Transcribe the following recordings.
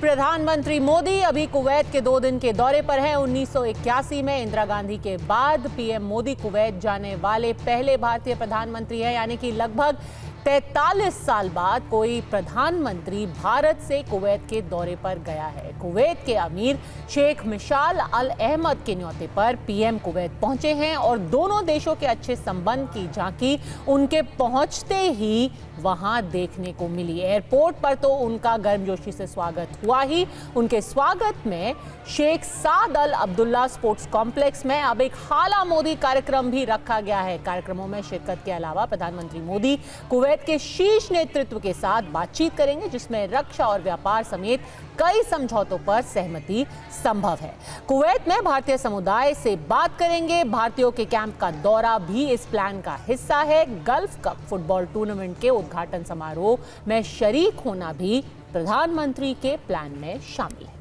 प्रधानमंत्री मोदी अभी कुवैत के 2 दिन के दौरे पर हैं। 1981 में इंदिरा गांधी के बाद पीएम मोदी कुवैत जाने वाले पहले भारतीय प्रधानमंत्री हैं, यानी कि लगभग 43 साल बाद कोई प्रधानमंत्री भारत से कुवैत के दौरे पर गया है। कुवैत के अमीर शेख मिशाल अल अहमद के न्योते पर पीएम कुवैत पहुंचे हैं और दोनों देशों के अच्छे संबंध की झांकी उनके पहुंचते ही वहां देखने को मिली। एयरपोर्ट पर तो उनका गर्मजोशी से स्वागत हुआ ही। उनके स्वागत में शेख साद अल अब्दुल्ला स्पोर्ट्स कॉम्प्लेक्स में अब एक हाला मोदी कार्यक्रम भी रखा गया है। कार्यक्रमों में शिरकत के अलावा प्रधानमंत्री मोदी कुवैत के शीर्ष नेतृत्व के साथ बातचीत करेंगे, जिसमें रक्षा और व्यापार समेत कई समझौतों पर सहमति संभव है। कुवैत में भारतीय समुदाय से बात करेंगे। भारतीयों के कैंप का दौरा भी इस प्लान का हिस्सा है। गल्फ कप फुटबॉल टूर्नामेंट के उद्घाटन समारोह में शरीक होना भी प्रधानमंत्री के प्लान में शामिल है।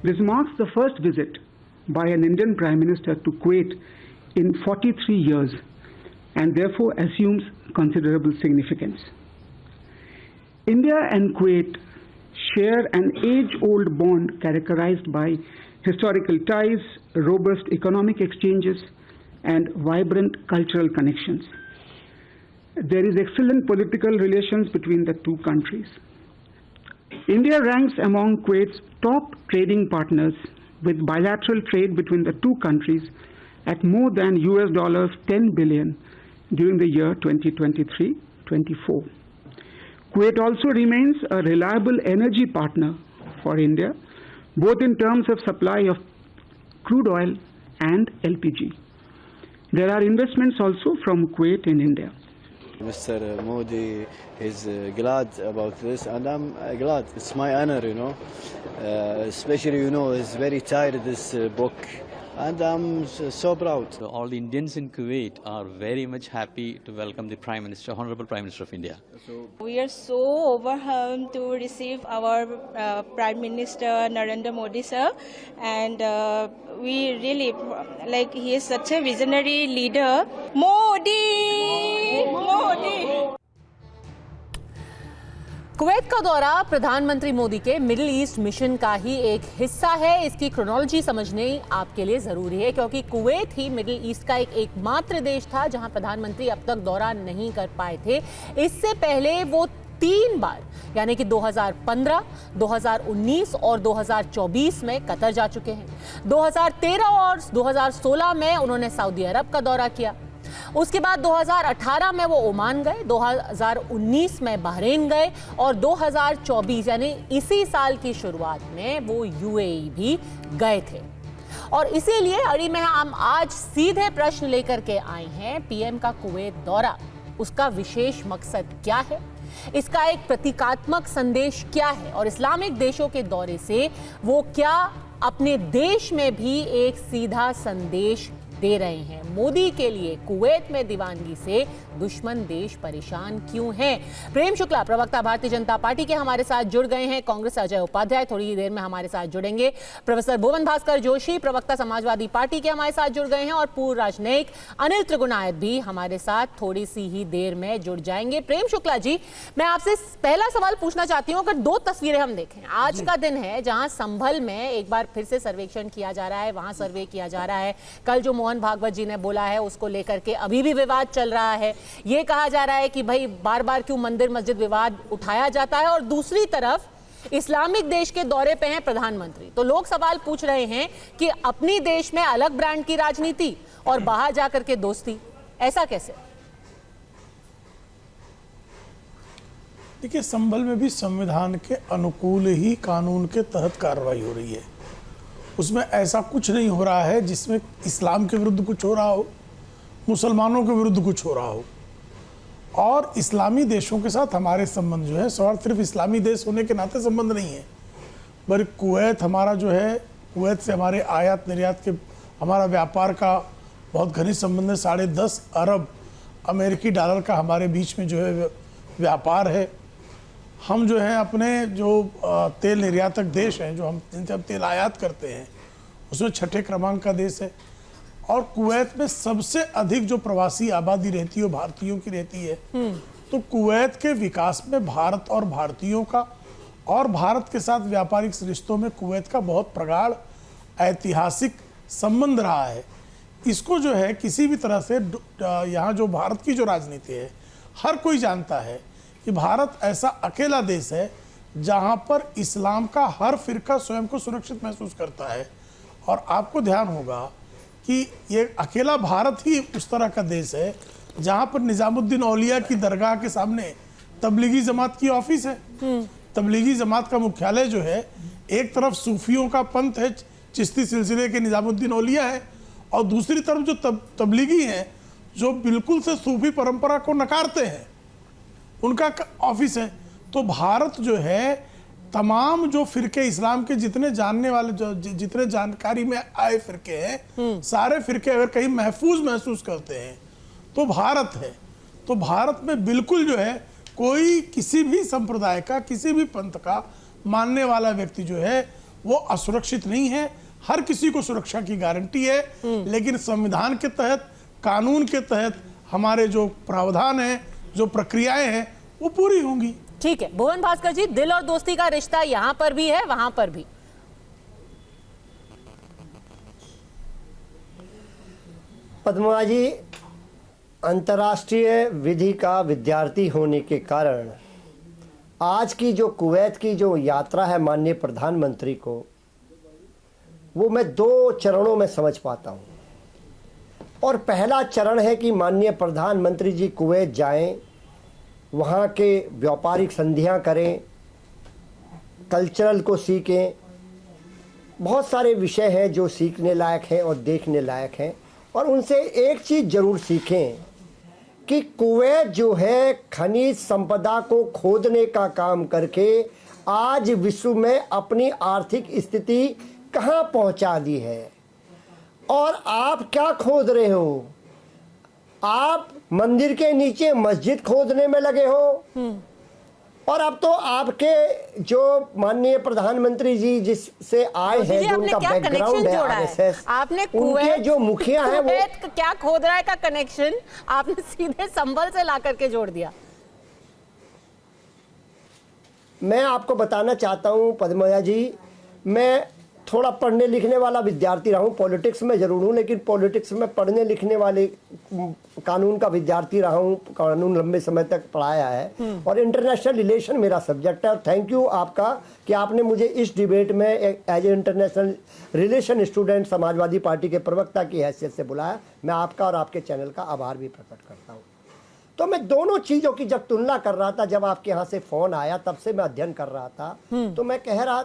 This marks the first visit by an Indian Prime Minister to Kuwait in 43 years and therefore assumes considerable significance. India and Kuwait share an age-old bond characterized by historical ties, robust economic exchanges, and vibrant cultural connections. There is excellent political relations between the two countries. India ranks among Kuwait's top trading partners, with bilateral trade between the two countries at more than $10 billion during the year 2023-24. Kuwait also remains a reliable energy partner for India, both in terms of supply of crude oil and LPG. There are investments also from Kuwait in India. Mr. Modi is glad about this, and I'm glad. It's my honor, especially, he's very tired of this book, and I'm so proud. So all the Indians in Kuwait are very much happy to welcome the Prime Minister, Honorable Prime Minister of India. We are so overwhelmed to receive our Prime Minister Narendra Modi sir, and we really he is such a visionary leader. Modi. Kuwait का दौरा प्रधानमंत्री मोदी के middle east mission का ही एक हिस्सा है। इसकी chronology समझने आपके लिए जरूरी है, क्योंकि कुवैत ही मिडिल ईस्ट का एकमात्र देश था जहां प्रधानमंत्री अब तक दौरा नहीं कर पाए थे। इससे पहले वो 3 बार यानी कि 2015, 2019 और 2024 में कतर जा चुके हैं। 2013 और 2016 में उन्होंने सऊदी अरब का दौरा किया। उसके बाद 2018 में वो ओमान गए, 2019 में बहरीन गए और 2024 यानी इसी साल की शुरुआत में वो यूएई भी गए थे। और इसीलिए अड़ी में हम आज सीधे प्रश्न लेकर के आए हैं, पीएम का कुवैत दौरा, उसका विशेष मकसद क्या है, इसका एक प्रतीकात्मक संदेश क्या है और इस्लामिक देशों के दौरे से वो क्या अपने देश में भी एक सीधा संदेश दे रहे हैं। मोदी के लिए कुवैत में दीवानगी से दुश्मन देश परेशान क्यों हैं? प्रेम शुक्ला प्रवक्ता भारतीय जनता पार्टी के हमारे साथ जुड़ गए हैं। कांग्रेस अजय उपाध्याय थोड़ी ही देर में हमारे साथ जुड़ेंगे। प्रोफेसर भुवन भास्कर जोशी प्रवक्ता समाजवादी पार्टी के हमारे साथ जुड़ गए हैं और पूर्व राजनयिक अनिल त्रिगुणायत भी हमारे साथ थोड़ी सी ही देर में जुड़ जाएंगे। प्रेम शुक्ला जी, मैं आपसे पहला सवाल पूछना चाहती हूँ, अगर 2 तस्वीरें हम देखें, आज का दिन है जहां संभल में एक बार फिर से सर्वेक्षण किया जा रहा है, वहां सर्वे किया जा रहा है। कल जो मोहन भागवत जी ने बोला है उसको लेकर के अभी भी विवाद चल रहा है। ये कहा जा रहा है कि भाई बार बार क्यों मंदिर मस्जिद विवाद उठाया जाता है, और दूसरी तरफ इस्लामिक देश के दौरे पे हैं प्रधानमंत्री। तो लोग सवाल पूछ रहे हैं कि अपनी देश में अलग ब्रांड की राजनीति और बाहर जाकर के दोस्ती, ऐसा कैसे? देखिए, संभल में भी संविधान के अनुकूल ही कानून के तहत कार्रवाई हो रही है। उसमें ऐसा कुछ नहीं हो रहा है जिसमें इस्लाम के विरुद्ध कुछ हो रहा हो, मुसलमानों के विरुद्ध कुछ हो रहा हो। और इस्लामी देशों के साथ हमारे संबंध जो है सिर्फ इस्लामी देश होने के नाते संबंध नहीं है, बल्कि कुवैत हमारा जो है, कुवैत से हमारे आयात निर्यात के हमारा व्यापार का बहुत घनिष्ठ संबंध है। 10.5 अरब अमेरिकी डॉलर का हमारे बीच में जो है व्यापार है। हम जो हैं अपने जो तेल निर्यातक देश हैं, जो हम जिनसे हम तेल आयात करते हैं, उसमें 6ठे क्रमांक का देश है। और कुवैत में सबसे अधिक जो प्रवासी आबादी रहती है वो भारतीयों की रहती है। तो कुवैत के विकास में भारत और भारतीयों का और भारत के साथ व्यापारिक रिश्तों में कुवैत का बहुत प्रगाढ़ ऐतिहासिक संबंध रहा है। इसको जो है किसी भी तरह से यहाँ जो भारत की जो राजनीति है, हर कोई जानता है कि भारत ऐसा अकेला देश है जहाँ पर इस्लाम का हर फिरका स्वयं को सुरक्षित महसूस करता है। और आपको ध्यान होगा कि ये अकेला भारत ही उस तरह का देश है जहाँ पर निजामुद्दीन औलिया की दरगाह के सामने तबलीगी जमात की ऑफिस है। तबलीगी जमात का मुख्यालय जो है, एक तरफ सूफियों का पंथ है, चिश्ती सिलसिले के निजामुद्दीन औलिया है, और दूसरी तरफ जो तबलीगी हैं जो बिल्कुल से सूफी परंपरा को नकारते हैं, उनका ऑफिस है। तो भारत जो है तमाम जो फिरके इस्लाम के जितने जानने वाले जितने जानकारी में आए फिरके हैं, सारे फिरके अगर कहीं महफूज महसूस करते हैं तो भारत है। तो भारत में बिल्कुल जो है कोई किसी भी संप्रदाय का, किसी भी पंथ का मानने वाला व्यक्ति जो है वो असुरक्षित नहीं है। हर किसी को सुरक्षा की गारंटी है, लेकिन संविधान के तहत, कानून के तहत हमारे जो प्रावधान हैं, जो प्रक्रियाएं हैं, वो पूरी होंगी। ठीक है भुवन भास्कर जी, दिल और दोस्ती का रिश्ता यहाँ पर भी है, वहां पर भी। पद्मा जी, अंतर्राष्ट्रीय विधि का विद्यार्थी होने के कारण आज की जो कुवैत की जो यात्रा है माननीय प्रधानमंत्री को, वो मैं 2 चरणों में समझ पाता हूँ। और पहला चरण है कि माननीय प्रधानमंत्री जी कुवैत जाएं, वहाँ के व्यापारिक संधियाँ करें, कल्चरल को सीखें। बहुत सारे विषय हैं जो सीखने लायक हैं और देखने लायक हैं, और उनसे एक चीज़ ज़रूर सीखें कि कुवैत जो है खनिज संपदा को खोदने का काम करके आज विश्व में अपनी आर्थिक स्थिति कहाँ पहुँचा दी है। और आप क्या खोद रहे हो? आप मंदिर के नीचे मस्जिद खोदने में लगे हो। और अब तो आपके जो माननीय प्रधानमंत्री जी जिससे आए हैं, जो उनका बैकग्राउंड है आरएसएस, आपने उनके जो मुखिया हैं वो क्या खोद रहा है का कनेक्शन आपने सीधे संभल से ला करके जोड़ दिया। मैं आपको बताना चाहता हूं पद्मजा जी, मैं थोड़ा पढ़ने लिखने वाला विद्यार्थी रहा हूँ। पॉलिटिक्स में जरूर हूँ, लेकिन पॉलिटिक्स में पढ़ने लिखने वाले, कानून का विद्यार्थी रहा हूँ, कानून लंबे समय तक पढ़ाया है, और इंटरनेशनल रिलेशन मेरा सब्जेक्ट है। और थैंक यू आपका कि आपने मुझे इस डिबेट में as a international relation student Samajwadi Party के प्रवक्ता की हैसियत से बुलाया। मैं आपका और आपके चैनल का आभार भी प्रकट करता हूँ। तो मैं दोनों चीज़ों की जब तुलना कर रहा था, जब आपके यहाँ से फ़ोन आया तब से मैं अध्ययन कर रहा था, तो मैं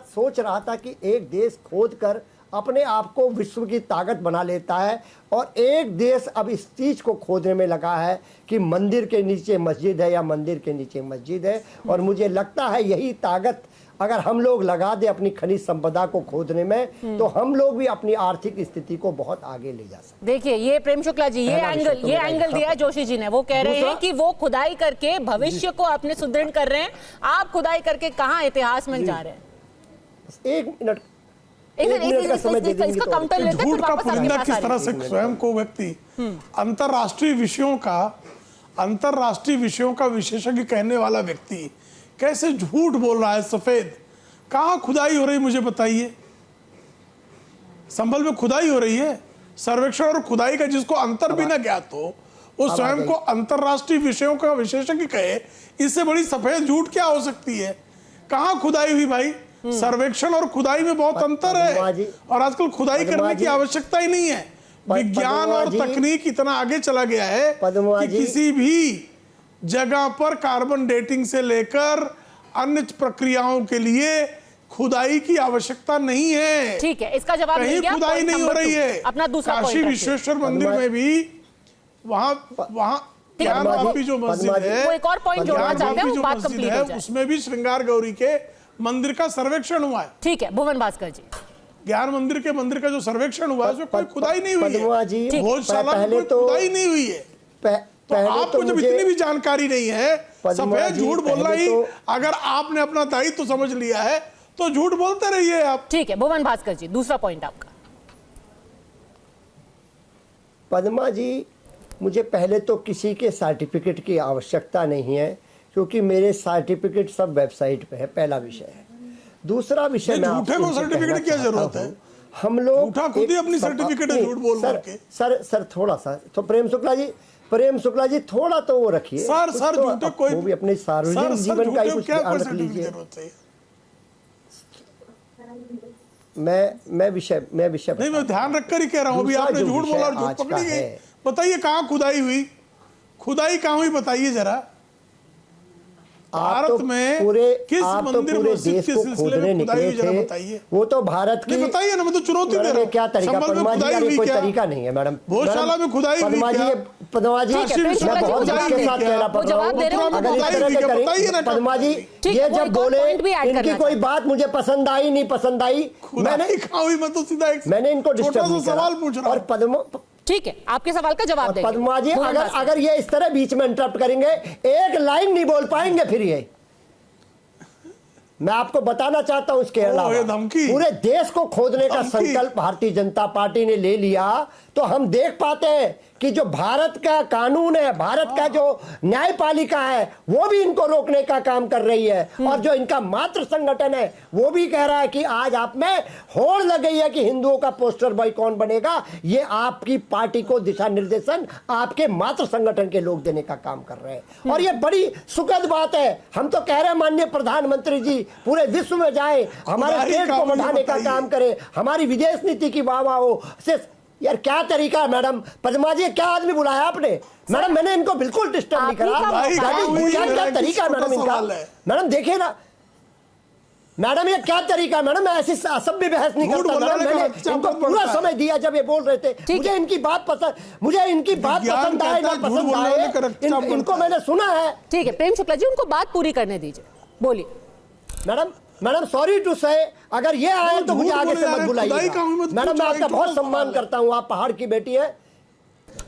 सोच रहा था कि एक देश खोद कर अपने आप को विश्व की ताकत बना लेता है, और एक देश अब इस चीज़ को खोदने में लगा है कि मंदिर के नीचे मस्जिद है या मंदिर के नीचे मस्जिद है। और मुझे लगता है यही ताकत अगर हम लोग लगा दे अपनी खनिज संपदा को खोदने में, तो हम लोग भी अपनी आर्थिक स्थिति को बहुत आगे ले जा सकते। देखिए ये प्रेम शुक्ला जी, ये एंगल दिया जोशी जी ने। वो कह रहे हैं कि वो खुदाई करके भविष्य को अपने सुदृढ़ कर रहे हैं, आप खुदाई करके कहां इतिहास में जा रहे हैं। एक मिनट इसका काउंटर लेते हैं, झूठ का पुलिंदा किस तरह से स्वयं को व्यक्ति अंतरराष्ट्रीय विषयों का विशेषज्ञ कहने वाला व्यक्ति कैसे झूठ बोल रहा है। सफेद कहाँ खुदाई हो रही, मुझे बताइए। संभल में खुदाई हो रही है। सर्वेक्षण और खुदाई का जिसको अंतर भी न ज्ञात हो, वो स्वयं को अंतरराष्ट्रीय विषयों का विशेषज्ञ कहे, इससे बड़ी सफेद झूठ क्या हो सकती है। कहाँ खुदाई हुई भाई? सर्वेक्षण और खुदाई में बहुत अंतर है, और आजकल खुदाई करने की आवश्यकता ही नहीं है। विज्ञान और तकनीक इतना आगे चला गया है कि किसी भी जगह पर कार्बन डेटिंग से लेकर अन्य प्रक्रियाओं के लिए खुदाई की आवश्यकता नहीं है। ठीक है, इसका जवाब कहीं खुदाई नहीं हो रही है। अपना दूसरा काशी विश्वेश्वर मंदिर में भी वहाँ ज्ञानवापी जो मस्जिद है, वो एक और पॉइंट जोड़ना चाहते हैं, वो बात कंप्लीट हो जाए। उसमें भी श्रृंगार गौरी के मंदिर का सर्वेक्षण हुआ है। ठीक है भुवन भास्कर जी, ज्ञान मंदिर के मंदिर का जो सर्वेक्षण हुआ है उसमें कोई खुदाई नहीं हुई है। भोजशाला में कोई खुदाई नहीं हुई है। तो आपको जब इतनी भी जानकारी नहीं है, सफेद झूठ बोलना ही अगर आपने अपना दायित्व समझ लिया है तो झूठ बोलते रहिए आप। ठीक है भुवन भास्कर जी, दूसरा पॉइंट आपका। पद्मा जी, मुझे पहले तो किसी के सर्टिफिकेट की आवश्यकता नहीं है, क्योंकि मेरे सर्टिफिकेट सब वेबसाइट पे है, पहला विषय है। दूसरा विषय नहीं, मैं झूठे आपसे को इनसे सर्टिफिकेट कहना क्या चाहता जरूरत है? हूं, हम लोग झूठा खुद ही एक अपनी सभा- सर्टिफिकेट है नहीं, झूठ बोल सर, बोल के। सर थोड़ा सा तो प्रेम शुक्ला जी थोड़ा तो वो रखिए सर कुछ सर तो झूठे कोई वो भी अपने सार्वजनिक जीवन का ही कुछ क्या ध्यान कोई रख सर्टिफिकेट लीजिए। जरूरत है? मैं विषय नहीं, मैं ध्यान रखकर ही कह रहा हूँ। अभी दूसरा आपने जो झूठ विषय बोला और आज झूठ का पकड़ी गई। है। बताइए कहाँ खुदाई हुई? खुदाई कहाँ हुई बताइए जरा। भारत में किस मंदिर पूरे मस्जिद देश के को सिलसिले खोदने में खुदाई निकले हुई जरा थे। बताइए। वो तो भारत की नहीं बताइए ना, मैं तो चुनौती दे रहा मैडम, हूँ। क्या तरीका? संभल में पद्मा जी, खुदाई अरे हुई कोई क्या? तरीका नहीं है मैडम। भोजशाला में खुदाई हुई क्या? पद्मा जी, ठीक है, प्रिंस शुक्ला जी, मैं वो बहुत जवाब के दे साथ दिया। कहना वो पड़ रहा जवाब दे रहे हो, हूँ। उनको अगर इस बताइए तरह से क्या? बताइए ना करें क्या पद्मा जी, ठीक ये है, वो जब एक और बोले point भी add इनकी करना कोई चाहता बात मुझे पसंद आई नहीं पसंद आई, खुदाई कहाँ हुई? मैं तो सीधा एक मैंने इनको छोटा डिस्टर्ब सा नहीं सवाल करा। पूछ रहा और हूँ। ठीक है, आपके सवाल का जवाब देंगे। पद्मा जी, भुवन भास्कर। अगर ये इस तरह बीच में इंटरप्ट करेंगे, एक लाइन नहीं बोल पाएंगे फिर ये। मैं आपको बताना चाहता हूं इसके अलावा ये धमकी। पूरे देश को खोदने का धमकी। संकल्प भारतीय जनता पार्टी ने ले लिया तो हम देख पाते हैं कि जो भारत का कानून है, भारत का जो न्यायपालिका है, वो भी इनको रोकने का काम कर रही है। और जो इनका मातृ संगठन है वो भी कह रहा है कि आज आप में होड़ लग गई है कि हिंदुओं का पोस्टर बॉय कौन बनेगा। ये आपकी पार्टी को दिशा निर्देशन आपके मातृ संगठन के लोग देने का काम कर रहे हैं। और ये बड़ी सुखद बात है। हम तो कह रहे हैं माननीय प्रधानमंत्री जी पूरे विश्व में जाए, हमारे खुदाई स्टेट का को मुझे बढ़ाने का बताइए। काम करे, हमारी विदेश नीति की वाह हो। सिर्फ यार क्या तरीका है मैडम? पद्मा जी, क्या आदमी बुलाया आपने? मैडम, मैंने इनको बिल्कुल डिस्टर्ब नहीं करा। आप ही का यानी मौका है। क्या क्या तरीका है मैडम इनका? सवाल है। मैडम देखिए ना मैडम, ये क्या तरीका है मैडम? मैं ऐसी असभ्य बहस नहीं झूठ करता बोलने मैडम। का मैंने बच्चा इनको बहुत पूरा बड़का है। समय दिया जब ये बोल रहे थे। मुझे इनकी बात पसंद विज्ञान आए ना कहता है, झूठ पसंद बोलने आए, वाले का रक्षा इनको बढ़ता है। मैंने सुना है। ठीक है, प्रेम शुक्ला जी, उनको बात पूरी करने दीजिए, बोलिए। मैडम सॉरी टू से, अगर ये आए तो मुझे झूठ आगे बोले से जा मत रहे हैं, बुलाइएगा। खुदाई का हमें मत मैडम, मैं पूछो, आपका एक बहुत छोटा सम्मान सवाल है। करता हूँ, आप पहाड़ की बेटी है।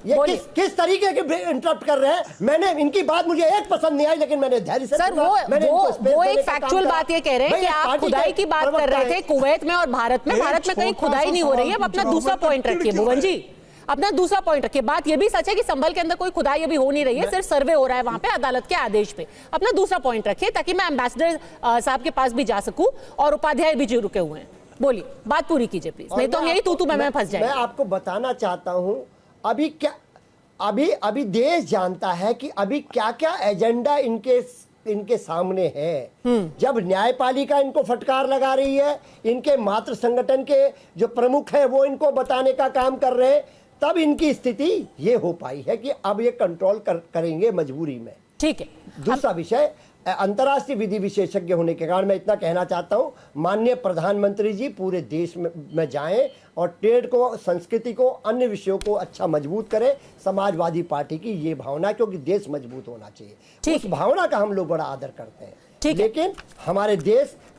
ये बोलिए। किस तरीके के इंटरप्ट कर रहे हैं? मैंने इनकी बात मुझे एक पसंद नहीं आई, लेकिन मैंने धैर्य से सर, सुना। मैंने इनको space वो देने एक का काम फैक्चुअल करा। बात ये कह रहे हैं भाई, कि एक आप पार्टी खुदाई के की बात कर प्रवक्ता रहे थे हैं। कुवैत में और भारत में। एक भारत में कहीं छोटा खुदाई सा नहीं हो रही है। सवाल अब अपना पूछ रहा हूं, दूसरा मैं पॉइंट तकलीफ रखिए क्यों भुवन है? जी, अपना दूसरा पॉइंट रखिए। बात ये भी सच है कि संभल के अंदर कोई खुदाई अभी हो नहीं रही है, सिर्फ सर्वे हो रहा है वहां पे अदालत के आदेश पे। अपना दूसरा पॉइंट रखिए ताकि मैं एम्बेसडर साहब के पास भी जा सकूं और उपाध्याय भी जो रुके हुए हैं। बोलिए, बात पूरी कीजिए प्लीज, नहीं तो हम यही तू मैं फंस जाएंगे। मैं आपको बताना चाहता हूं अभी देश जानता है कि अभी क्या क्या एजेंडा इनके सामने है। जब न्यायपालिका इनको फटकार लगा रही है, इनके मातृ संगठन के जो प्रमुख है वो इनको बताने का काम कर रहे हैं, तब इनकी स्थिति ये हो पाई है कि अब ये कंट्रोल करेंगे मजबूरी में। ठीक है, दूसरा विषय, अंतर्राष्ट्रीय विधि विशेषज्ञ होने के कारण मैं इतना कहना चाहता हूं, माननीय प्रधानमंत्री जी पूरे देश में जाएं और ट्रेड को, संस्कृति को, अन्य विषयों को अच्छा मजबूत करें। समाजवादी पार्टी की ये भावना, क्योंकि देश मजबूत होना चाहिए, उस भावना का हम लोग बड़ा आदर करते हैं। लेकिन हमारे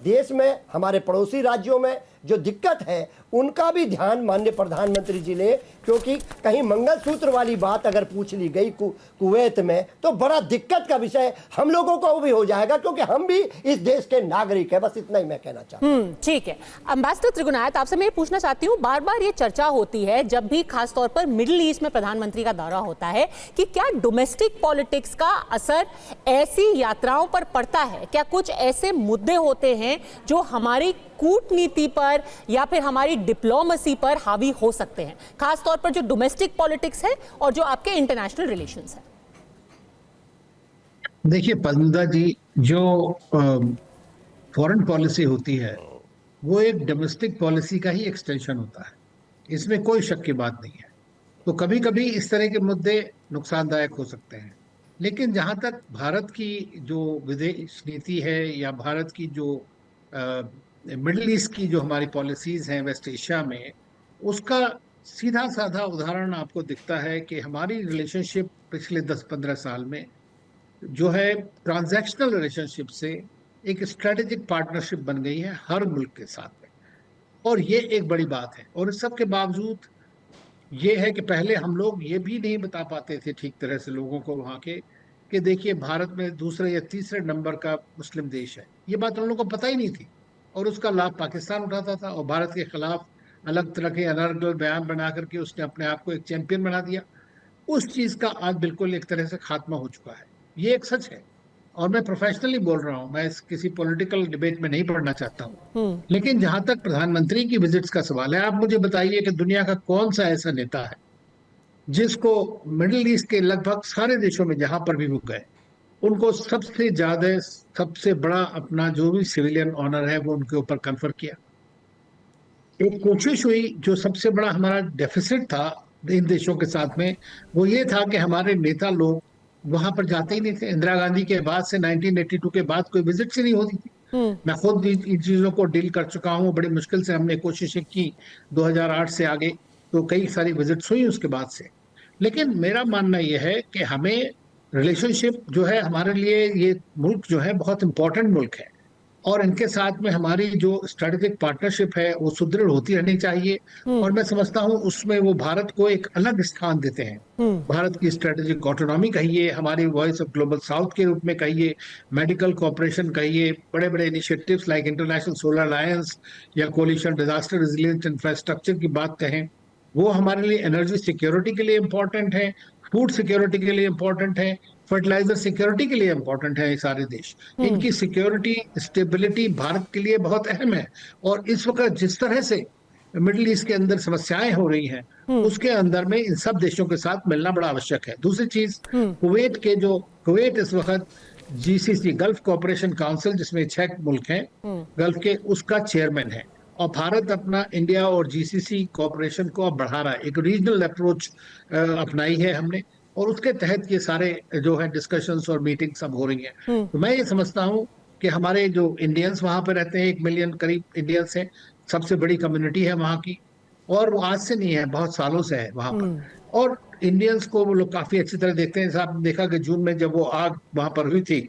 देश में, हमारे पड़ोसी राज्यों में जो दिक्कत है उनका भी ध्यान माननीय प्रधानमंत्री जी ने, क्योंकि कहीं मंगलसूत्र वाली बात अगर पूछ ली गई कुवैत में तो बड़ा दिक्कत का विषय हम लोगों को भी हो जाएगा, क्योंकि हम भी इस देश के नागरिक हैं। बस इतना ही मैं कहना चाहता हूं। ठीक है, एम्बेसडर त्रिगुणायत, आपसे मैं ये पूछना चाहती हूँ, बार बार ये चर्चा होती है जब भी खासतौर पर मिडिल ईस्ट में प्रधानमंत्री का दौरा होता है कि क्या डोमेस्टिक पॉलिटिक्स का असर ऐसी यात्राओं पर पड़ता है? क्या कुछ ऐसे मुद्दे होते हैं जो हमारी कूटनीति पर या फिर हमारी डिप्लोमेसी पर हावी हो सकते हैं, खासतौर पर जो डोमेस्टिक पॉलिटिक्स है और जो आपके इंटरनेशनल रिलेशंस है? देखिए पद्मदा जी, जो फॉरेन पॉलिसी होती है वो एक डोमेस्टिक पॉलिसी का ही एक्सटेंशन होता है, इसमें कोई शक की बात नहीं है। तो कभी कभी इस तरह के मुद्दे नुकसानदायक हो सकते हैं, लेकिन जहाँ तक भारत की जो विदेश नीति है या भारत की जो मिडिल ईस्ट की जो हमारी पॉलिसीज हैं वेस्ट एशिया में, उसका सीधा साधा उदाहरण आपको दिखता है कि हमारी रिलेशनशिप पिछले 10-15 साल में जो है ट्रांजैक्शनल रिलेशनशिप से एक स्ट्रेटेजिक पार्टनरशिप बन गई है हर मुल्क के साथ में, और ये एक बड़ी बात है। और इस सब के बावजूद ये है कि पहले हम लोग ये भी नहीं बता पाते थे ठीक तरह से लोगों को वहाँ के कि देखिए भारत में दूसरे या तीसरे नंबर का मुस्लिम देश है, ये बात उन लोगों को पता ही नहीं थी, और उसका लाभ पाकिस्तान उठाता था और भारत के खिलाफ अलग तरह के अनर्गल बयान बना करके उसने अपने आप को एक चैंपियन बना दिया। उस चीज़ का आज बिल्कुल एक तरह से खात्मा हो चुका है, ये एक सच है। और मैं प्रोफेशनली बोल रहा हूँ, मैं किसी पॉलिटिकल डिबेट में नहीं पढ़ना चाहता हूँ, लेकिन जहां तक प्रधानमंत्री की विजिट्स का सवाल है, आप मुझे बताइए कि दुनिया का कौन सा ऐसा नेता है जिसको मिडिल ईस्ट के लगभग सारे देशों में जहां पर भी वो गए, उनको सबसे ज्यादा, सबसे बड़ा अपना जो भी सिविलियन ऑनर है वो उनके ऊपर कन्फर किया। एक कोशिश हुई, जो सबसे बड़ा हमारा डेफिसिट था इन देशों के साथ में, वो ये था कि हमारे नेता लोग वहां पर जाते ही नहीं थे। इंदिरा गांधी के बाद से 1982 के बाद कोई विजिट ही नहीं होती थी। मैं खुद इन चीजों को डील कर चुका हूँ, बड़ी मुश्किल से हमने कोशिशें की 2008 से आगे, तो कई सारी विजिट्स हुई उसके बाद से। लेकिन मेरा मानना यह है कि हमें रिलेशनशिप जो है, हमारे लिए ये मुल्क जो है बहुत इंपॉर्टेंट मुल्क है, और इनके साथ में हमारी जो स्ट्रेटेजिक पार्टनरशिप है वो सुदृढ़ होती रहनी चाहिए। और मैं समझता हूँ उसमें वो भारत को एक अलग स्थान देते हैं। भारत की स्ट्रेटेजिक ऑटोनॉमी कहिए, हमारी वॉइस ऑफ ग्लोबल साउथ के रूप में कहिए, मेडिकल कोऑपरेशन कहिए, बड़े बड़े initiatives like international solar alliance या कोलिशन डिजास्टर रेजिलिएंट इंफ्रास्ट्रक्चर की बात कहें, वो हमारे लिए एनर्जी सिक्योरिटी के लिए इंपॉर्टेंट है, फूड सिक्योरिटी के लिए इंपॉर्टेंट है, फर्टिलाइजर सिक्योरिटी के लिए इंपॉर्टेंट है। ये सारे देश, इनकी सिक्योरिटी स्टेबिलिटी भारत के लिए बहुत अहम है। और इस वक्त जिस तरह से मिडिल ईस्ट के अंदर समस्याएं हो रही हैं, उसके अंदर में इन सब देशों के साथ मिलना बड़ा आवश्यक है। दूसरी चीज, कुवैत इस वक्त जीसीसी गल्फ कोऑपरेशन काउंसिल, जिसमें 6 मुल्क हैं गल्फ के, उसका चेयरमैन है। और भारत अपना इंडिया और जीसीसी कोऑपरेशन को अब बढ़ा रहा है, एक रीजनल अप्रोच अपनाई है हमने, और उसके तहत ये सारे जो है डिस्कशंस और मीटिंग सब हो रही हैं। तो मैं ये समझता हूँ कि हमारे जो इंडियंस वहां पर रहते हैं, 1 मिलियन करीब इंडियंस हैं, सबसे बड़ी कम्युनिटी है वहाँ की, और वो आज से नहीं है, बहुत सालों से है वहां पर। और इंडियंस को वो लोग काफी अच्छी तरह देखते हैं। साहब देखा कि जून में जब वो आग वहां पर हुई थी,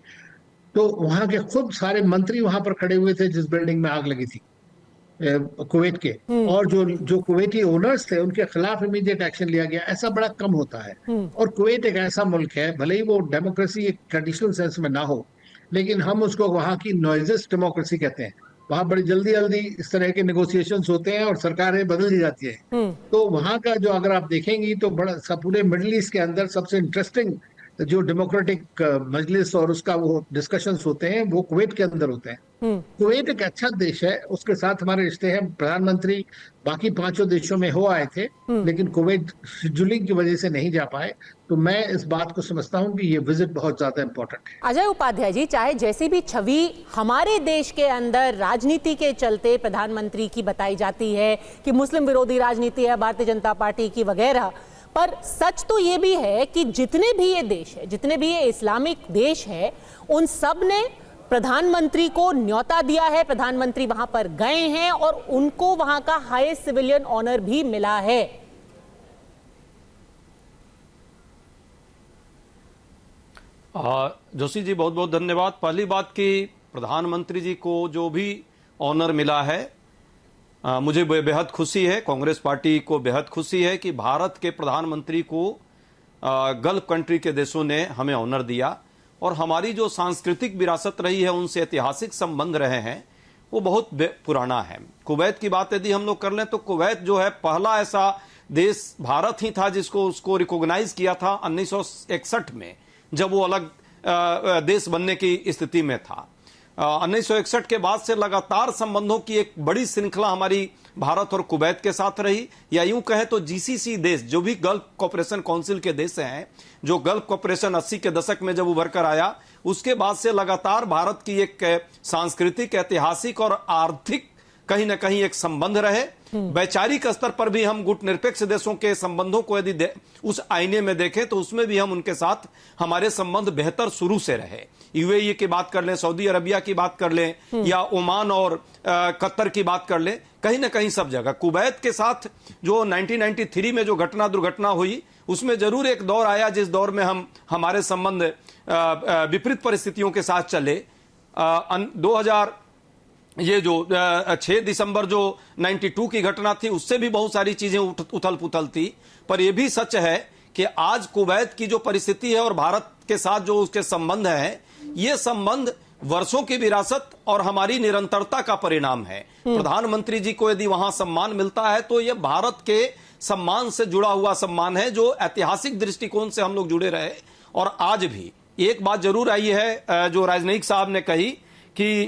तो वहां के खुद सारे मंत्री वहां पर खड़े हुए थे जिस बिल्डिंग में आग लगी थी कुवैत के, और जो कुवैती ओनर्स थे उनके खिलाफ इमीडिएट एक्शन लिया गया। ऐसा बड़ा कम होता है। और कुवैत एक ऐसा मुल्क है, भले ही वो डेमोक्रेसी एक ट्रेडिशनल सेंस में ना हो, लेकिन हम उसको वहाँ की नॉइजेस डेमोक्रेसी कहते हैं। वहाँ बड़ी जल्दी जल्दी इस तरह के नेगोशिएशंस होते हैं और सरकारें बदल दी जाती है। तो वहाँ का जो अगर आप देखेंगी तो बड़ा पूरे मिडिल ईस्ट के अंदर सबसे इंटरेस्टिंग जो डेमोक्रेटिक मजलिस और उसका वो डिस्कशंस होते हैं, वो कुवैत के अंदर होते हैं। कुवैत एक अच्छा देश है, उसके साथ हमारे रिश्ते हैं। प्रधानमंत्री बाकी 5 देशों में हो आए थे, लेकिन कुवैत शेड्यूलिंग की वजह से नहीं जा पाए। तो मैं इस बात को समझता हूं कि ये विजिट बहुत ज्यादा इंपॉर्टेंट है। अजय उपाध्याय जी, चाहे जैसी भी छवि हमारे देश के अंदर राजनीति के चलते प्रधानमंत्री की बताई जाती है कि मुस्लिम विरोधी राजनीति है भारतीय जनता पार्टी की वगैरह, पर सच तो ये भी है कि जितने भी ये देश है, जितने भी ये इस्लामिक देश है, उन सब ने प्रधानमंत्री को न्योता दिया है। प्रधानमंत्री वहां पर गए हैं और उनको वहां का हाईएस्ट सिविलियन ऑनर भी मिला है। जोशी जी, बहुत बहुत धन्यवाद। पहली बात कि प्रधानमंत्री जी को जो भी ऑनर मिला है, मुझे बेहद खुशी है, कांग्रेस पार्टी को बेहद खुशी है कि भारत के प्रधानमंत्री को गल्फ कंट्री के देशों ने हमें ऑनर दिया। और हमारी जो सांस्कृतिक विरासत रही है, उनसे ऐतिहासिक संबंध रहे हैं, वो बहुत पुराना है। कुवैत की बात यदि हम लोग कर लें तो कुवैत जो है पहला ऐसा देश भारत ही था जिसको उसको रिकॉग्नाइज किया था 1961 में, जब वो अलग देश बनने की स्थिति में था। 1961 के बाद से लगातार संबंधों की एक बड़ी श्रृंखला हमारी भारत और कुवैत के साथ रही, या यूं कहे तो जीसीसी देश जो भी गल्फ कोऑपरेशन काउंसिल के देश हैं, जो गल्फ कोऑपरेशन 80 के दशक में जब उभर कर आया, उसके बाद से लगातार भारत की एक सांस्कृतिक, ऐतिहासिक और आर्थिक कहीं ना कहीं एक संबंध रहे। वैचारिक स्तर पर भी हम गुटनिरपेक्ष देशों के संबंधों को यदि उस आईने में देखें तो उसमें भी हम उनके साथ हमारे संबंध बेहतर शुरू से रहे। यूएई की बात कर लें, सऊदी अरबिया की बात कर लें, या ओमान और कतर की बात कर लें, कहीं ना कहीं सब जगह। कुवैत के साथ जो 1993 में जो दुर्घटना हुई, उसमें जरूर एक दौर आया जिस दौर में हमारे संबंध विपरीत परिस्थितियों के साथ चले। 2000 ये जो 6 दिसंबर जो 92 की घटना थी, उससे भी बहुत सारी चीजें उथल पुथल थी। पर यह भी सच है कि आज कुवैत की जो परिस्थिति है और भारत के साथ जो उसके संबंध है, ये संबंध वर्षों की विरासत और हमारी निरंतरता का परिणाम है। प्रधानमंत्री जी को यदि वहां सम्मान मिलता है तो यह भारत के सम्मान से जुड़ा हुआ सम्मान है, जो ऐतिहासिक दृष्टिकोण से हम लोग जुड़े रहे और आज भी एक बात जरूर आई है जो राजनयिक साहब ने कही कि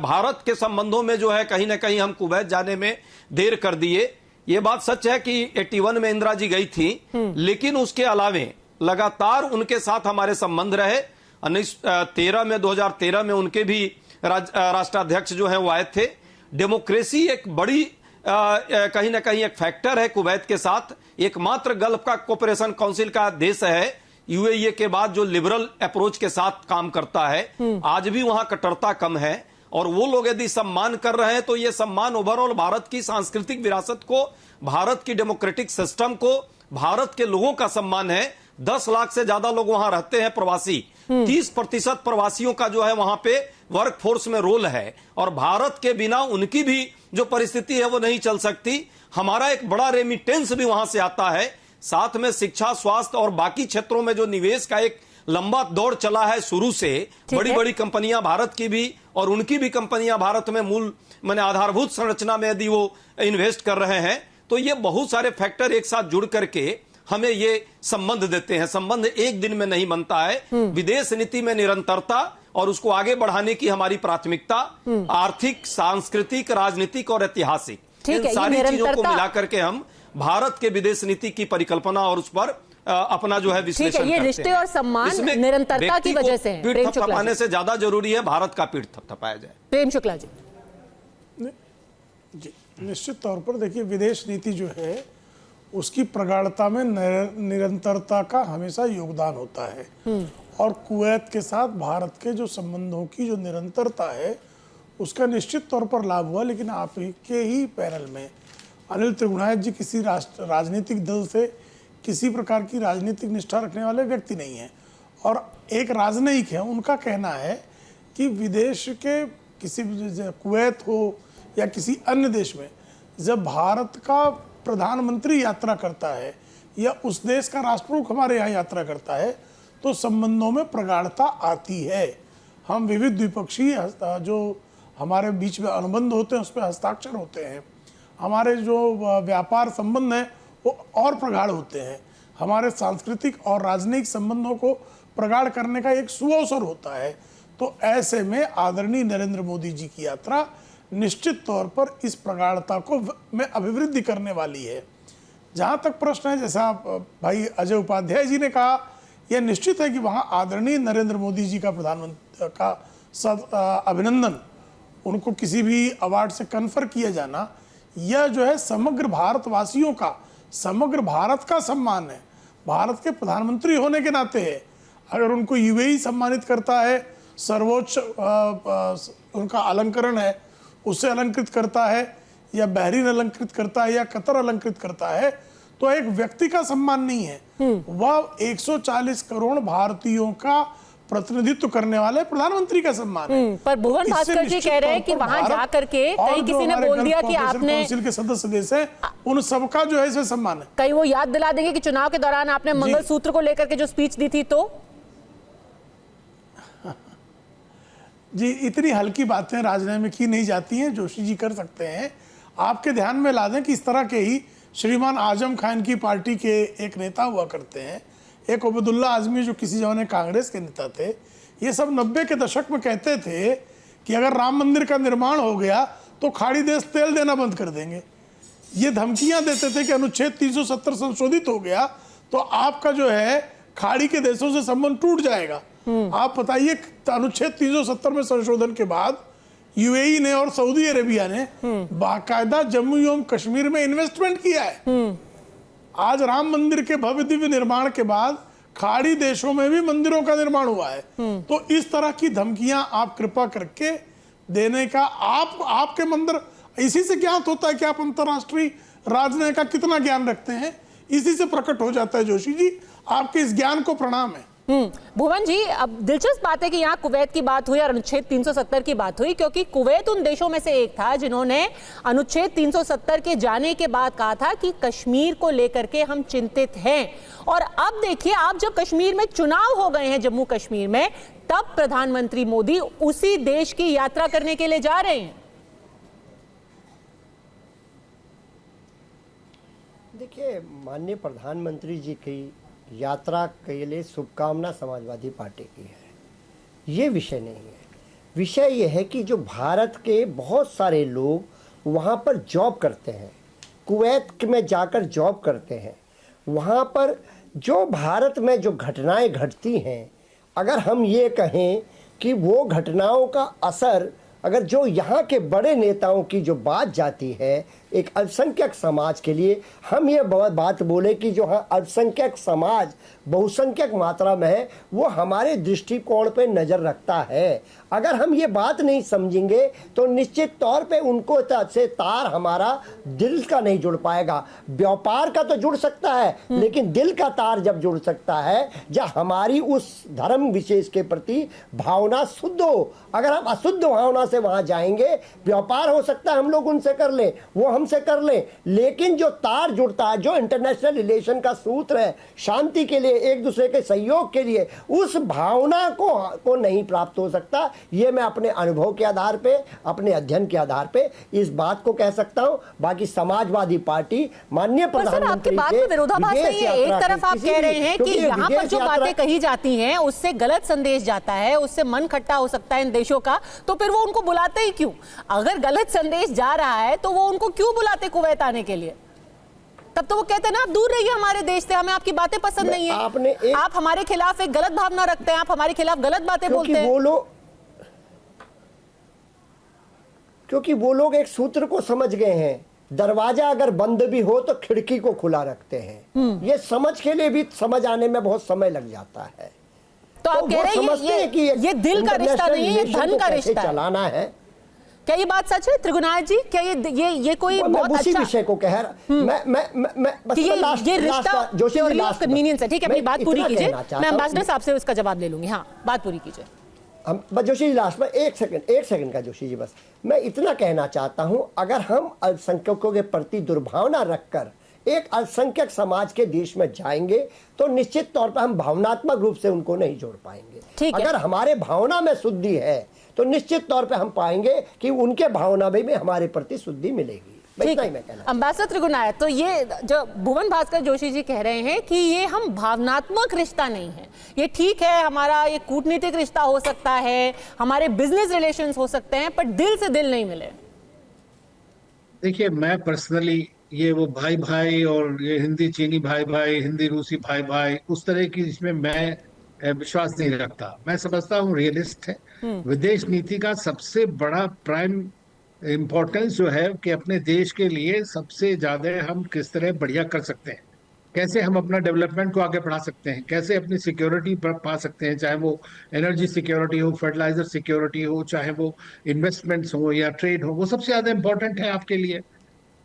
भारत के संबंधों में जो है कहीं ना कहीं हम कुवैत जाने में देर कर दिए। ये बात सच है कि 81 में इंदिरा जी गई थी, लेकिन उसके अलावे लगातार उनके साथ हमारे संबंध रहे। 2013 में उनके भी राष्ट्राध्यक्ष जो है वो आए थे। डेमोक्रेसी एक बड़ी कहीं ना कहीं एक फैक्टर है कुवैत के साथ। एकमात्र गल्फ का कोऑपरेशन काउंसिल का देश है यूएई के बाद जो लिबरल अप्रोच के साथ काम करता है। आज भी वहां कट्टरता कम है, और वो लोग यदि सम्मान कर रहे हैं तो ये सम्मान ओवरऑल भारत की सांस्कृतिक विरासत को, भारत की डेमोक्रेटिक सिस्टम को, भारत के लोगों का सम्मान है। 10 लाख से ज्यादा लोग वहां रहते हैं प्रवासी, 30% प्रवासियों का जो है वहां पे वर्क फोर्स में रोल है, और भारत के बिना उनकी भी जो परिस्थिति है वो नहीं चल सकती। हमारा एक बड़ा रेमिटेंस भी वहां से आता है। साथ में शिक्षा, स्वास्थ्य और बाकी क्षेत्रों में जो निवेश का एक लंबा दौर चला है शुरू से, बड़ी बड़ी कंपनियां भारत की भी और उनकी भी कंपनियां भारत में मूल माने आधारभूत संरचना में यदि वो इन्वेस्ट कर रहे हैं, तो ये बहुत सारे फैक्टर एक साथ जुड़ करके हमें ये संबंध देते हैं। संबंध एक दिन में नहीं बनता है। विदेश नीति में निरंतरता और उसको आगे बढ़ाने की हमारी प्राथमिकता आर्थिक, सांस्कृतिक, राजनीतिक और ऐतिहासिक, इन सारी चीजों को मिलाकर के हम भारत के विदेश नीति की परिकल्पना और उस पर अपना जो है विश्लेषण करते हैं। ये रिश्ते और सम्मान निरंतरता की वजह से है। पीठ थपथपाने से ज्यादा जरूरी है भारत का पीठ थपथपाया जाए। प्रेम शुक्ला जी। जी, निश्चित तौर पर देखिए, विदेश नीति जो है उसकी प्रगाढ़ता में निरंतरता का हमेशा योगदान होता है, और कुवैत के साथ भारत के जो संबंधों की जो निरंतरता है उसका निश्चित तौर पर लाभ हुआ। लेकिन आप के ही पैनल में अनिल त्रिगुणायत जी किसी राजनीतिक दल से किसी प्रकार की राजनीतिक निष्ठा रखने वाले व्यक्ति नहीं है, और एक राजनयिक है। उनका कहना है कि विदेश के किसी कुवैत हो या किसी अन्य देश में जब भारत का प्रधानमंत्री यात्रा करता है या उस देश का राष्ट्रप्रमुख हमारे यहाँ यात्रा करता है तो संबंधों में प्रगाढ़ता आती है। हम विविध द्विपक्षीय जो हमारे बीच में अनुबंध होते हैं उस पर हस्ताक्षर होते हैं, हमारे जो व्यापार संबंध हैं वो और प्रगाढ़ होते हैं, हमारे सांस्कृतिक और राजनयिक संबंधों को प्रगाढ़ करने का एक सुअवसर होता है। तो ऐसे में आदरणीय नरेंद्र मोदी जी की यात्रा निश्चित तौर पर इस प्रगाढ़ता को में अभिवृद्धि करने वाली है। जहाँ तक प्रश्न है, जैसा भाई अजय उपाध्याय जी ने कहा, यह निश्चित है कि वहाँ आदरणीय नरेंद्र मोदी जी का प्रधानमंत्री का अभिनंदन, उनको किसी भी अवार्ड से कन्फर किया जाना, यह जो है समग्र भारतवासियों का, समग्र भारत का सम्मान है। भारत के प्रधानमंत्री होने के नाते है। अगर उनको यूएई सम्मानित करता है, सर्वोच्च उनका अलंकरण है उससे अलंकृत करता है, या बहरीन अलंकृत करता है, या कतर अलंकृत करता है, तो एक व्यक्ति का सम्मान नहीं है, वह 140 करोड़ भारतीयों का प्रतिनिधित्व करने वाले प्रधानमंत्री का सम्मान है। पर भुवन भास्कर जी कह रहे हैं कि वहां जाकर के कहीं किसी ने बोल दिया कि आपने काउंसिल के सदस्य देश हैं, उन सबका जो है इसे सम्मान है। कहीं वो याद दिला देंगे कि चुनाव के दौरान आपने मंगलसूत्र को लेकर के जो स्पीच दी थी, तो जी इतनी हल्की बातें राजनीति में की नहीं जाती हैं, जोशी जी कर सकते हैं। आपके ध्यान में ला दें कि इस तरह के ही श्रीमान आजम खान की पार्टी के एक नेता हुआ करते हैं, एक उबैदुल्ला आजमी जो किसी जमाने कांग्रेस के नेता थे। ये सब 90 के दशक में कहते थे कि अगर राम मंदिर का निर्माण हो गया तो खाड़ी देश तेल देना बंद कर देंगे। ये धमकियां देते थे कि अनुच्छेद 370 संशोधित हो गया तो आपका जो है खाड़ी के देशों से संबंध टूट जाएगा। आप बताइए, अनुच्छेद 370 में संशोधन के बाद यूएई ने और सऊदी अरेबिया ने बाकायदा जम्मू एवं कश्मीर में इन्वेस्टमेंट किया है। आज राम मंदिर के भव्य दिव्य निर्माण के बाद खाड़ी देशों में भी मंदिरों का निर्माण हुआ है। तो इस तरह की धमकियां आप कृपा करके देने का, आपके मंदिर इसी से ज्ञात होता है कि आप अंतरराष्ट्रीय राजनीति का कितना ज्ञान रखते हैं, इसी से प्रकट हो जाता है। जोशी जी, आपके इस ज्ञान को प्रणाम है। भुवन जी, अब दिलचस्प बात है कि यहाँ कुवैत की बात हुई और अनुच्छेद 370 की बात हुई, क्योंकि कुवैत उन देशों में से एक था जिन्होंने अनुच्छेद 370 के जाने के बाद कहा था कि कश्मीर को लेकर के हम चिंतित हैं। और अब देखिए, आप जब कश्मीर में चुनाव हो गए हैं, जम्मू कश्मीर में, तब प्रधानमंत्री मोदी उसी देश की यात्रा करने के लिए जा रहे हैं। देखिए, माननीय प्रधानमंत्री जी की यात्रा के लिए शुभकामना समाजवादी पार्टी की है, ये विषय नहीं है। विषय ये है कि जो भारत के बहुत सारे लोग वहाँ पर जॉब करते हैं, कुवैत में जाकर जॉब करते हैं, वहाँ पर जो भारत में जो घटनाएं घटती हैं, अगर हम ये कहें कि वो घटनाओं का असर अगर जो यहाँ के बड़े नेताओं की जो बात जाती है एक अल्पसंख्यक समाज के लिए, हम ये बात बोले कि जो हाँ अल्पसंख्यक समाज बहुसंख्यक मात्रा में है, वो हमारे दृष्टिकोण पे नज़र रखता है। अगर हम ये बात नहीं समझेंगे तो निश्चित तौर पे उनको से तार हमारा दिल का नहीं जुड़ पाएगा। व्यापार का तो जुड़ सकता है, लेकिन दिल का तार जब जुड़ सकता है, जब हमारी उस धर्म विशेष के प्रति भावना शुद्ध हो। अगर हम अशुद्ध भावना से वहां जाएंगे, व्यापार हो सकता है हम लोग उनसे कर लें, वो हमसे कर लें, लेकिन जो तार जुड़ता है, जो इंटरनेशनल रिलेशन का सूत्र है, शांति के लिए, एक दूसरे के सहयोग के लिए, उस भावना को नहीं प्राप्त हो सकता। ये मैं अपने अनुभव के आधार पे, अपने अध्ययन के आधार पे इस बात को कह सकता हूं। बाकी समाजवादी पार्टी माननीय प्रधानमंत्री के विरोधाभास नहीं है। एक तरफ आप कह रहे हैं कि यहाँ पर जो बातें कही जाती हैं उससे गलत संदेश जाता है, उससे मन खट्टा हो सकता है इन देशों का, तो फिर वो उनको बुलाते ही क्यों? अगर गलत संदेश जा रहा है तो वो उनको क्यों बुलाते कुवैत आने के लिए? तब तो वो कहते हैं ना, आप दूर रहिए हमारे देश से, हमें आपकी बातें पसंद नहीं है, आप हमारे खिलाफ एक गलत भावना रखते हैं, आप हमारे खिलाफ गलत बातें बोलते हैं। क्योंकि वो लोग एक सूत्र को समझ गए हैं, दरवाजा अगर बंद भी हो तो खिड़की को खुला रखते हैं। ये समझ के लिए भी समझ आने में बहुत समय लग जाता है। तो आप कह रहे हैं कि ये दिल का रिश्ता नहीं है, ये धन का रिश्ता चलाना है। क्या ये बात सच है त्रिगुणायत जी? क्या ये कोई बहुत अच्छा विषय को कह रहा मैं बस ये रिश्ता जोशी ऑफ कन्वीनियंस है? ठीक है, अपनी बात पूरी कीजिए, मैं एम्बेसडर साहब से उसका जवाब ले लूंगी। हाँ, बात पूरी कीजिए। बस जोशी जी लास्ट में एक सेकंड का जोशी जी, बस मैं इतना कहना चाहता हूं, अगर हम अल्पसंख्यकों के प्रति दुर्भावना रखकर एक अल्पसंख्यक समाज के देश में जाएंगे तो निश्चित तौर पर हम भावनात्मक रूप से उनको नहीं जोड़ पाएंगे। अगर हमारे भावना में शुद्धि है तो निश्चित तौर पर हम पाएंगे कि उनके भावना में भी हमारे प्रति शुद्धि मिलेगी। अम्बेसडर त्रिगुणायत, तो ये जो भुवन भास्कर जोशी जी कह रहे हैं कि ये हम भावनात्मक रिश्ता नहीं है, ये ठीक है हमारा ये कूटनीतिक रिश्ता हो सकता है, हमारे बिजनेस रिलेशंस हो सकते हैं, पर दिल से दिल नहीं मिले। देखिए, मैं पर्सनली ये वो भाई भाई और ये हिंदी चीनी भाई भाई, हिंदी रूसी भाई भाई, उस तरह की इसमें मैं विश्वास नहीं रखता। मैं समझता हूँ रियलिस्ट है। विदेश नीति का सबसे बड़ा प्राइम इम्पोर्टेंस जो है कि अपने देश के लिए सबसे ज्यादा हम किस तरह बढ़िया कर सकते हैं, कैसे हम अपना डेवलपमेंट को आगे बढ़ा सकते हैं, कैसे अपनी सिक्योरिटी पा सकते हैं, चाहे वो एनर्जी सिक्योरिटी हो, फर्टिलाइजर सिक्योरिटी हो, चाहे वो इन्वेस्टमेंट्स हो या ट्रेड हो, वो सबसे ज्यादा इम्पोर्टेंट है आपके लिए।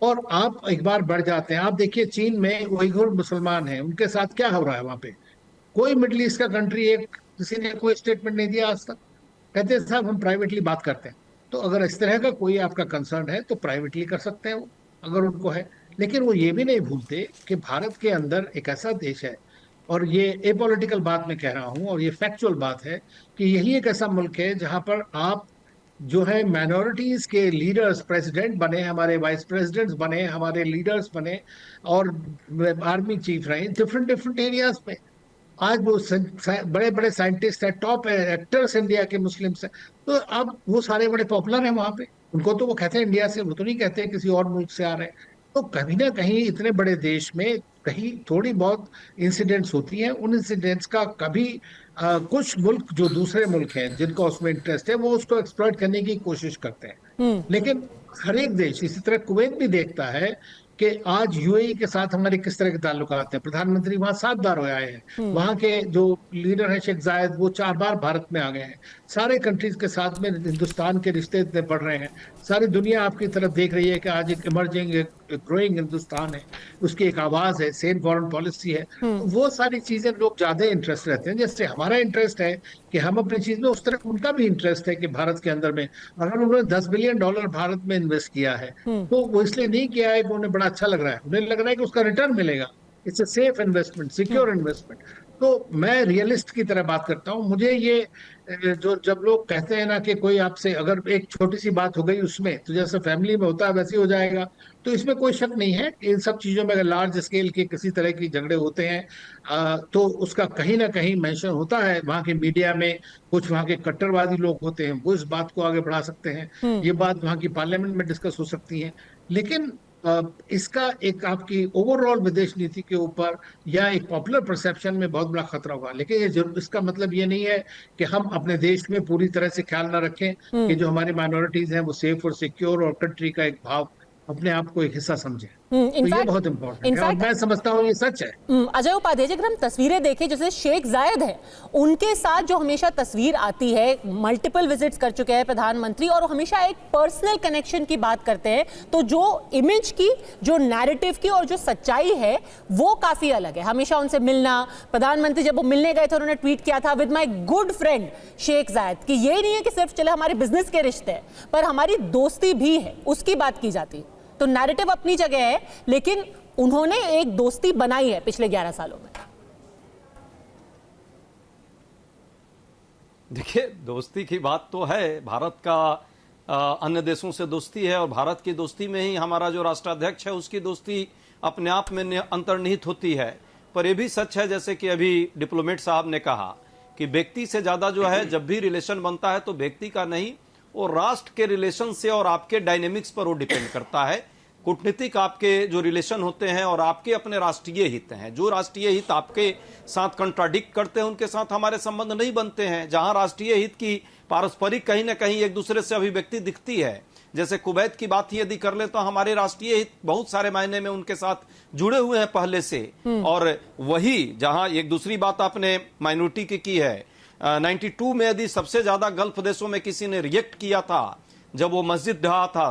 और आप एक बार बढ़ जाते हैं, आप देखिए चीन में उइघुर मुसलमान हैं, उनके साथ क्या हो रहा है वहां पे। कोई मिडिल ईस्ट का कंट्री एक किसी ने कोई स्टेटमेंट नहीं दिया आज तक, कहते हैं साहब हम प्राइवेटली बात करते हैं। तो अगर इस तरह का कोई आपका कंसर्न है तो प्राइवेटली कर सकते हैं वो, अगर उनको है। लेकिन वो ये भी नहीं भूलते कि भारत के अंदर एक ऐसा देश है, और ये एपॉलिटिकल बात मैं कह रहा हूँ और ये फैक्चुअल बात है, कि यही एक ऐसा मुल्क है जहां पर आप जो है माइनॉरिटीज के लीडर्स, प्रेसिडेंट बने, हमारे वाइस प्रेसिडेंट्स बने, हमारे लीडर्स बने और आर्मी चीफ रहे डिफरेंट एरियाज में। आज वो बड़े बड़े साइंटिस्ट हैं, टॉप एक्टर्स इंडिया के मुस्लिम्स हैं, तो अब वो सारे बड़े पॉपुलर हैं वहां पे। उनको तो वो कहते हैं इंडिया से, वो तो नहीं कहते किसी और मुल्क से आ रहे हैं। तो कहीं ना कहीं इतने बड़े देश में कहीं थोड़ी बहुत इंसिडेंट्स होती हैं, उन इंसिडेंट्स का कभी कुछ मुल्क जो दूसरे मुल्क हैं जिनको उसमें इंटरेस्ट है वो उसको एक्सप्लॉइट करने की कोशिश करते हैं। लेकिन हर एक देश, इसी तरह कुवैत भी देखता है कि आज यूएई के साथ हमारे किस तरह के ताल्लुकात हैं। प्रधानमंत्री वहां 7 बार हो आए हैं, वहां के जो लीडर हैं शेख जायद वो 4 बार भारत में आ गए हैं। सारे कंट्रीज के साथ में हिंदुस्तान के रिश्ते इतने बढ़ रहे हैं, सारी दुनिया आपकी तरफ देख रही है कि आज एक इमर्जिंग, एक ग्रोइंग हिंदुस्तान है, उसकी एक आवाज है, सेम फॉरेन पॉलिसी है। वो सारी चीजें लोग ज्यादा इंटरेस्ट रहते हैं। जैसे हमारा इंटरेस्ट है कि हम अपनी चीज में, उस तरह उनका भी इंटरेस्ट है कि भारत के अंदर में अगर उन्होंने $10 बिलियन भारत में इन्वेस्ट किया है तो वो इसलिए नहीं किया है कि उन्हें बड़ा अच्छा लग रहा है, उन्हें लग रहा है कि उसका रिटर्न मिलेगा। It's a safe investment, secure investment. तो मैं रियलिस्ट की तरह बात करता हूँ। मुझे ये जो जब लोग कहते हैं ना कि कोई आपसे अगर एक छोटी सी बात हो गई उसमें, तो जैसे फैमिली में होता है वैसे ही हो जाएगा, तो इसमें कोई शक नहीं है। इन सब चीजों में अगर लार्ज स्केल के किसी तरह की झगड़े होते हैं तो उसका कहीं ना कहीं मेंशन होता है वहां के मीडिया में। कुछ वहां के कट्टरवादी लोग होते हैं, वो इस बात को आगे बढ़ा सकते हैं, ये बात वहां की पार्लियामेंट में डिस्कस हो सकती है। लेकिन इसका एक आपकी ओवरऑल विदेश नीति के ऊपर या एक पॉपुलर परसेप्शन में बहुत बड़ा खतरा होगा। लेकिन ये जरूर, इसका मतलब ये नहीं है कि हम अपने देश में पूरी तरह से ख्याल ना रखें कि जो हमारी माइनॉरिटीज हैं वो सेफ और सिक्योर और कंट्री का एक भाव अपने आप को एक हिस्सा समझें। तो ये बहुत इंपॉर्टेंट है और मैं समझता हूँ ये सच है। अजय उपाध्याय जी, अगर हम तस्वीरें देखें, जैसे शेख जायद है, उनके साथ जो हमेशा तस्वीर आती है, मल्टीपल विजिट्स कर चुके हैं प्रधानमंत्री और हमेशा एक पर्सनल कनेक्शन की बात करते हैं, तो जो इमेज की, जो नैरेटिव की और जो सच्चाई है वो काफी अलग है। हमेशा उनसे मिलना, प्रधानमंत्री जब वो मिलने गए थे उन्होंने ट्वीट किया था with my good friend Sheikh Zayed, कि ये नहीं है कि सिर्फ चले हमारे बिजनेस के रिश्ते हैं पर हमारी दोस्ती भी है, उसकी बात की जाती है। तो नैरेटिव अपनी जगह है, लेकिन उन्होंने एक दोस्ती बनाई है पिछले 11 सालों में। देखिए, दोस्ती की बात तो है, भारत का अन्य देशों से दोस्ती है और भारत की दोस्ती में ही हमारा जो राष्ट्राध्यक्ष है उसकी दोस्ती अपने आप में अंतर्निहित होती है। पर यह भी सच है, जैसे कि अभी डिप्लोमेट साहब ने कहा, कि व्यक्ति से ज्यादा जो है जब भी रिलेशन बनता है तो व्यक्ति का नहीं, और राष्ट्र के रिलेशन से और आपके डायनेमिक्स पर वो डिपेंड करता है। कूटनीतिक आपके जो रिलेशन होते हैं और आपके अपने राष्ट्रीय हित हैं, जो राष्ट्रीय हित आपके साथ कंट्राडिक्ट करते हैं उनके साथ हमारे संबंध नहीं बनते हैं। जहां राष्ट्रीय हित की पारस्परिक कहीं ना कहीं एक दूसरे से अभिव्यक्ति दिखती है, जैसे कुवैत की बात ही यदि कर ले तो हमारे राष्ट्रीय हित बहुत सारे मायने में उनके साथ जुड़े हुए हैं पहले से। और वही जहां एक दूसरी बात आपने माइनॉरिटी की है, 92 में यदि सबसे ज्यादा गल्फ देशों में किसी ने रिएक्ट किया था जब वो मस्जिद ढहा था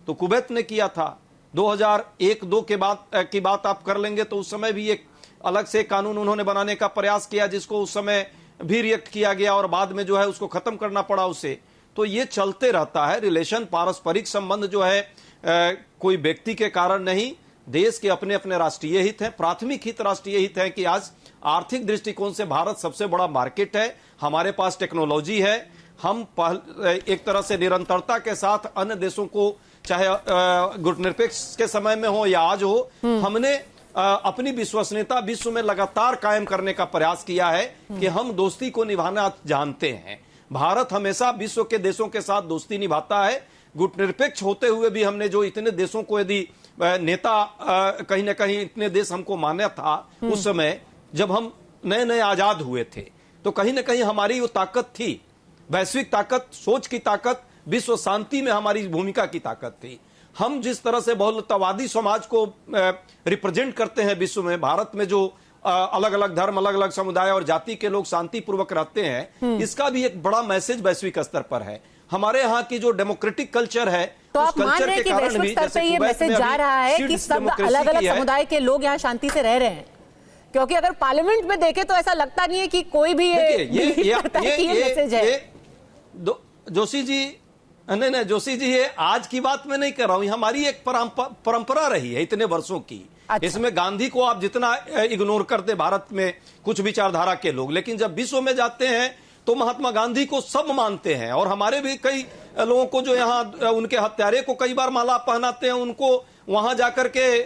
तो कुवैत ने किया था। 2001-2 के बाद की बात आप कर लेंगे तो उस समय भी एक अलग से कानून उन्होंने बनाने का प्रयास किया जिसको उस समय भी रिएक्ट किया गया और बाद में जो है उसको खत्म करना पड़ा उसे। तो ये चलते रहता है रिलेशन, पारस्परिक संबंध जो है कोई व्यक्ति के कारण नहीं, देश के अपने अपने राष्ट्रीय हित हैं, प्राथमिक हित राष्ट्रीय हित है कि आज आर्थिक दृष्टिकोण से भारत सबसे बड़ा मार्केट है, हमारे पास टेक्नोलॉजी है, हम एक तरह से निरंतरता के साथ अन्य देशों को चाहे गुटनिरपेक्ष के समय में हो या आज हो, हमने अपनी विश्वसनीयता विश्व में लगातार कायम करने का प्रयास किया है कि हम दोस्ती को निभाना जानते हैं। भारत हमेशा विश्व के देशों के साथ दोस्ती निभाता है। गुटनिरपेक्ष होते हुए भी हमने जो इतने देशों को यदि नेता कहीं ना कहीं इतने देश हमको माना था उस समय जब हम नए नए आजाद हुए थे, तो कहीं ना कहीं हमारी वो ताकत थी, वैश्विक ताकत, सोच की ताकत, विश्व शांति में हमारी भूमिका की ताकत थी। हम जिस तरह से बहुलतावादी समाज को रिप्रेजेंट करते हैं विश्व में, भारत में जो अलग अलग धर्म, अलग अलग समुदाय और जाति के लोग शांतिपूर्वक रहते हैं, इसका भी एक बड़ा मैसेज वैश्विक स्तर पर है। हमारे यहाँ की जो डेमोक्रेटिक कल्चर है, तो आप मान रहे हैं कि वैश्विक स्तर पर ये मैसेज जा रहा है कि सब अलग अलग समुदाय के लोग यहाँ शांति से रह रहे हैं? क्योंकि अगर पार्लियामेंट में देखें तो ऐसा लगता नहीं है कि कोई भी ये मैसेज है। जोशी जी, नहीं जोशी जी, ये आज की बात मैं नहीं कर रहा हूं, हमारी एक परंपरा रही है इतने वर्षों की। अच्छा। इसमें गांधी को आप जितना इग्नोर करते भारत में कुछ विचारधारा के लोग, लेकिन जब विश्व में जाते हैं तो महात्मा गांधी को सब मानते हैं। और हमारे भी कई लोगों को जो यहाँ उनके हत्यारे को कई बार माला पहनाते हैं, उनको वहां जाकर के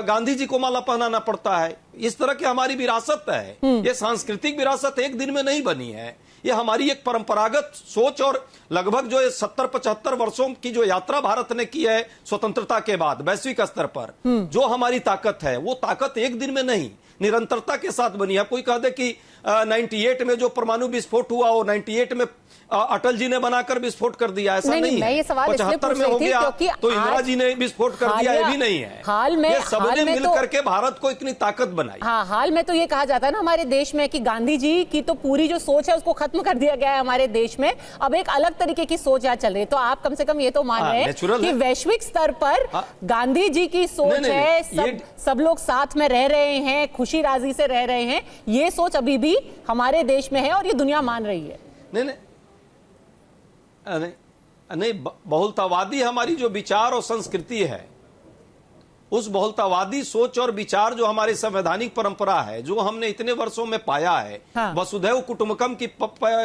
गांधी जी को माला पहनाना पड़ता है। इस तरह की हमारी विरासत है। ये सांस्कृतिक विरासत एक दिन में नहीं बनी है, ये हमारी एक परंपरागत सोच और लगभग जो 70-75 वर्षों की जो यात्रा भारत ने की है स्वतंत्रता के बाद वैश्विक स्तर पर, जो हमारी ताकत है वो ताकत एक दिन में नहीं, निरंतरता के साथ बनी है। कोई कह दे कि 98 में जो परमाणु विस्फोट हुआ वो 98 में अटल जी ने बनाकर विस्फोट कर दिया, ऐसा नहीं है। 75 में हो गया तो इंदिरा जी ने विस्फोट कर दिया, ये भी नहीं है। हाल में सबने मिलकर के भारत को इतनी ताकत बनाई। हाँ, हाल में तो ये कहा जाता है ना हमारे देश में कि गांधी जी की तो पूरी जो सोच है उसको खत्म कर दिया गया है हमारे देश में, अब एक अलग तरीके की सोच यहाँ चल रही है। तो आप कम से कम ये तो मान रहे हैं कि वैश्विक स्तर पर गांधी जी की सोच है, सब लोग साथ में रह रहे हैं, खुशी राजी से रह रहे हैं, ये सोच अभी भी हमारे देश में है और ये दुनिया मान रही है। नहीं, बहुलतावादी हमारी जो विचार और संस्कृति है उस बहुलतावादी सोच और विचार जो हमारी संवैधानिक परंपरा है, जो हमने इतने वर्षों में पाया है, हाँ। वसुधैव कुटुंबकम की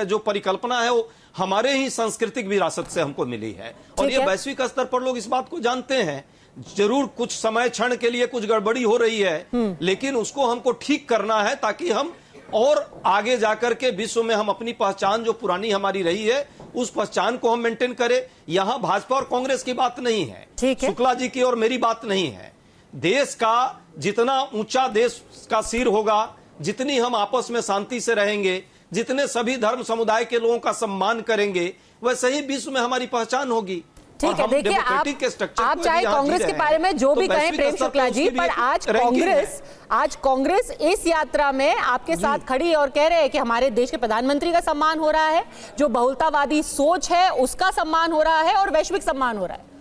जो परिकल्पना है वो हमारे ही सांस्कृतिक विरासत से हमको मिली है। और ये वैश्विक स्तर पर लोग इस बात को जानते हैं। जरूर कुछ समय क्षण के लिए कुछ गड़बड़ी हो रही है, लेकिन उसको हमको ठीक करना है ताकि हम और आगे जाकर के विश्व में हम अपनी पहचान जो पुरानी हमारी रही है उस पहचान को हम मेंटेन करें। यहां भाजपा और कांग्रेस की बात नहीं है, शुक्ला जी की और मेरी बात नहीं है। देश का जितना ऊंचा देश का सिर होगा, जितनी हम आपस में शांति से रहेंगे, जितने सभी धर्म समुदाय के लोगों का सम्मान करेंगे, वैसे ही विश्व में हमारी पहचान होगी। ठीक है, देखिए आप चाहे कांग्रेस के बारे में जो भी कहें प्रेम शुक्ला जी, पर आज कांग्रेस इस यात्रा में आपके साथ खड़ी है और कह रहे हैं कि हमारे देश के प्रधानमंत्री का सम्मान हो रहा है, जो बहुलतावादी सोच है उसका सम्मान हो रहा है और वैश्विक सम्मान हो रहा है।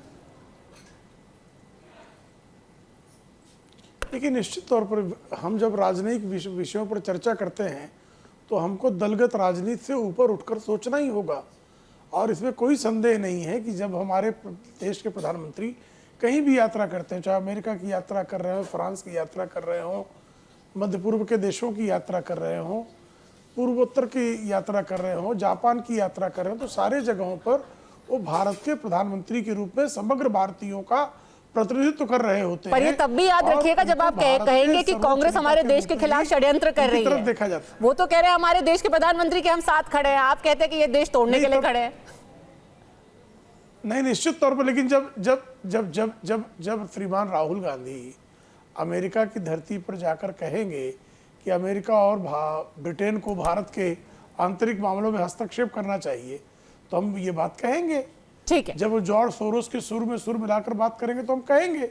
देखिए, निश्चित तौर पर हम जब राजनयिक विषयों पर चर्चा करते हैं तो हमको दलगत राजनीति से ऊपर उठकर सोचना ही होगा। और इसमें कोई संदेह नहीं है कि जब हमारे देश के प्रधानमंत्री कहीं भी यात्रा करते हैं, चाहे अमेरिका की यात्रा कर रहे हो, फ्रांस की यात्रा कर रहे हो, मध्य पूर्व के देशों की यात्रा कर रहे हो, पूर्वोत्तर की यात्रा कर रहे हो, जापान की यात्रा कर रहे हो, तो सारे जगहों पर वो भारत के प्रधानमंत्री के रूप में समग्र भारतीयों का प्रतिनिधित्व कर रहे होते हैं। पर ये तब भी याद रखिएगा जब आप कहेंगे कि कांग्रेस हमारे देश के खिलाफ षड्यंत्र कर रही है, देखा जाता है। वो तो कह रहे हैं हमारे देश के प्रधानमंत्री के हम साथ खड़े हैं, आप कहते हैं कि ये देश तोड़ने के लिए खड़े हैं। नहीं, निश्चित तौर पर, लेकिन जब जब जब जब जब जब श्रीमान राहुल गांधी अमेरिका की धरती पर जाकर कहेंगे कि अमेरिका और ब्रिटेन को भारत के आंतरिक मामलों में हस्तक्षेप करना चाहिए, तो हम ये बात कहेंगे। ठीक है, जब वो जॉर्ज सोरोस के सुर में सुर मिलाकर बात करेंगे तो हम कहेंगे।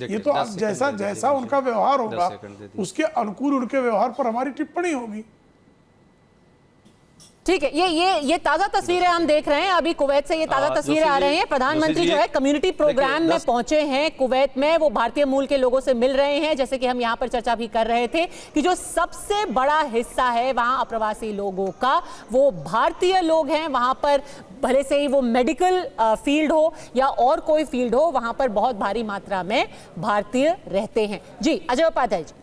ये तो अब जैसा उनका व्यवहार होगा उसके अनुकूल उनके व्यवहार पर हमारी टिप्पणी होगी। ठीक है, ये ताजा तस्वीरें हम देख रहे हैं, अभी कुवैत से ये ताजा तस्वीरें आ रही हैं। प्रधानमंत्री जो है कम्युनिटी प्रोग्राम में पहुंचे हैं कुवैत में, वो भारतीय मूल के लोगों से मिल रहे हैं। जैसे कि हम यहाँ पर चर्चा भी कर रहे थे कि जो सबसे बड़ा हिस्सा है वहां अप्रवासी लोगों का, वो भारतीय लोग हैं। वहां पर भले से ही वो मेडिकल फील्ड हो या और कोई फील्ड हो, वहां पर बहुत भारी मात्रा में भारतीय रहते हैं। जी अजय उपाध्याय जी।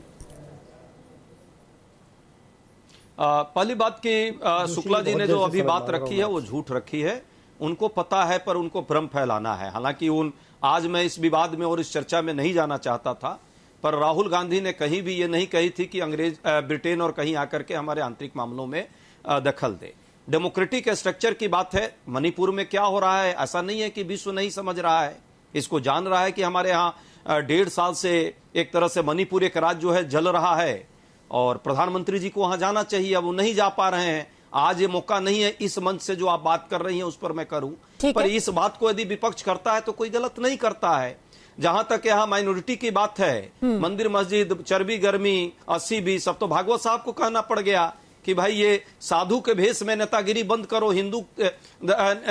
पहली बात कि शुक्ला जी ने जो अभी बात रखी है वो झूठ रखी है, उनको पता है पर उनको भ्रम फैलाना है। हालांकि आज मैं इस विवाद में और इस चर्चा में नहीं जाना चाहता था, पर राहुल गांधी ने कहीं भी ये नहीं कही थी कि ब्रिटेन और कहीं आकर के हमारे आंतरिक मामलों में दखल दे। डेमोक्रेटिक स्ट्रक्चर की बात है। मणिपुर में क्या हो रहा है, ऐसा नहीं है कि विश्व नहीं समझ रहा है, इसको जान रहा है कि हमारे यहाँ 1.5 साल से एक तरह से मणिपुर एक राज्य जो है जल रहा है और प्रधानमंत्री जी को वहां जाना चाहिए, अब वो नहीं जा पा रहे हैं। आज ये मौका नहीं है इस मंच से जो आप बात कर रही हैं उस पर मैं करूं, पर इस बात को यदि विपक्ष करता है तो कोई गलत नहीं करता है। जहां तक यहाँ माइनॉरिटी की बात है, मंदिर मस्जिद चर्बी गर्मी 80-20 अब तो भागवत साहब को कहना पड़ गया कि भाई ये साधु के भेष में नेतागिरी बंद करो,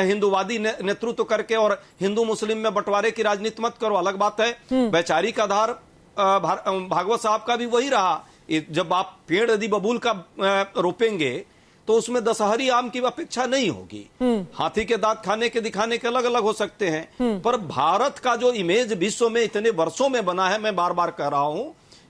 हिंदूवादी नेतृत्व करके और हिंदू मुस्लिम में बंटवारे की राजनीति मत करो। अलग बात है, वैचारिक आधार भागवत साहब का भी वही रहा। जब आप पेड़ यदि बबूल का रोपेंगे तो उसमें दशहरी आम की अपेक्षा नहीं होगी। हाथी के दांत खाने के दिखाने के अलग अलग हो सकते हैं, पर भारत का जो इमेज विश्व में इतने वर्षों में बना है, मैं बार बार कह रहा हूं,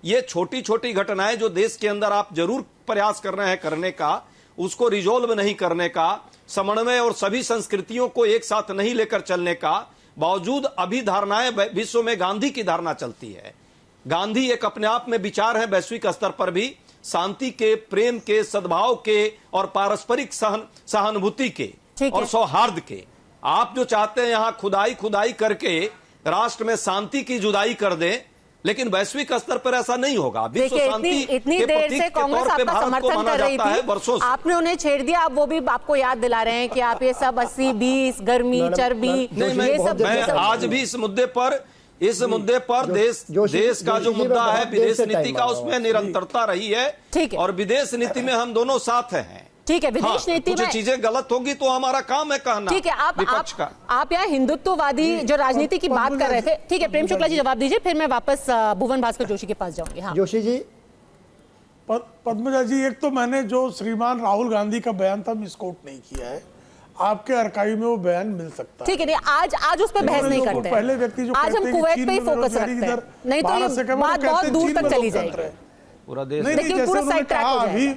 ये छोटी छोटी घटनाएं जो देश के अंदर आप जरूर प्रयास कर रहे हैं करने का, उसको रिजोल्व नहीं करने का, समन्वय और सभी संस्कृतियों को एक साथ नहीं लेकर चलने का बावजूद अभी धारणाएं विश्व में गांधी की धारणा चलती है। गांधी एक अपने आप में विचार है, वैश्विक स्तर पर भी शांति के, प्रेम के, सद्भाव के और पारस्परिक सहानुभूति के और सौहार्द के। आप जो चाहते हैं यहां खुदाई करके राष्ट्र में शांति की जुदाई कर दें, लेकिन वैश्विक स्तर पर ऐसा नहीं होगा। विश्व शांति इतनी देर से कांग्रेस आपका समर्थन कर रही थी, आपने उन्हें छेड़ दिया, अब वो भी आपको याद दिला रहे हैं कि आप ये सब 80-20 गर्मी चर्बी ये सब। मैं आज भी इस मुद्दे पर देश का जो मुद्दा है विदेश नीति का, उसमें निरंतरता रही है और विदेश नीति में हम दोनों साथ हैं। ठीक है, विदेश नीति में चीजें गलत होगी तो हमारा काम है कहना। ठीक है, आप यहाँ हिंदुत्ववादी जो राजनीति की बात कर रहे थे। ठीक है, प्रेम शुक्ला जी जवाब दीजिए, फिर मैं वापस भुवन भास्कर जोशी के पास जाऊंगी। हाँ जोशी जी। पद्मजा जी, एक तो मैंने जो श्रीमान राहुल गांधी का बयान था मिसकोट नहीं किया है। आपके आर्काइव में वो बयान मिल सकता है। ठीक है, नहीं आज उस पर बहस नहीं करते हैं। पहले व्यक्ति जो आज हम कुवैत पे ही फोकस रखते हैं, नहीं तो ये बात बहुत दूर तक चली जाएगी। पूरा देश लेकिन पूरा साइड ट्रैक हो जाएगा।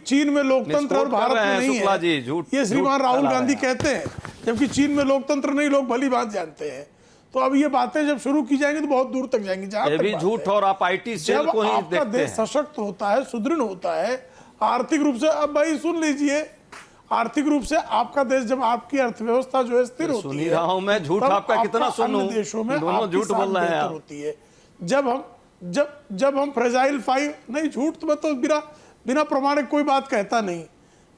चीन में लोकतंत्र और भारत में नहीं है, ये श्रीमान राहुल गांधी कहते हैं, जबकि चीन में लोकतंत्र नहीं, लोग भली बात जानते हैं। तो अब ये बातें जब शुरू की जाएंगी तो बहुत दूर तक जाएंगी। ये भी झूठ, और आप आईटी सेल को ही देखते हैं। देश सशक्त होता है, सुदृढ़ होता है आर्थिक रूप से। अब भाई सुन लीजिए, आर्थिक रूप से आपका देश, जब आपकी अर्थव्यवस्था जो है स्थिर होती है, सुन ही रहा हूं मैं, झूठ आपका कितना सुनूं, देशों में दोनों झूठ बोल रहे हैं आप। होती है जब हम फ्रेजाइल 5 नहीं, झूठ तो मैं तो बिना प्रमाणिक कोई बात कहता नहीं।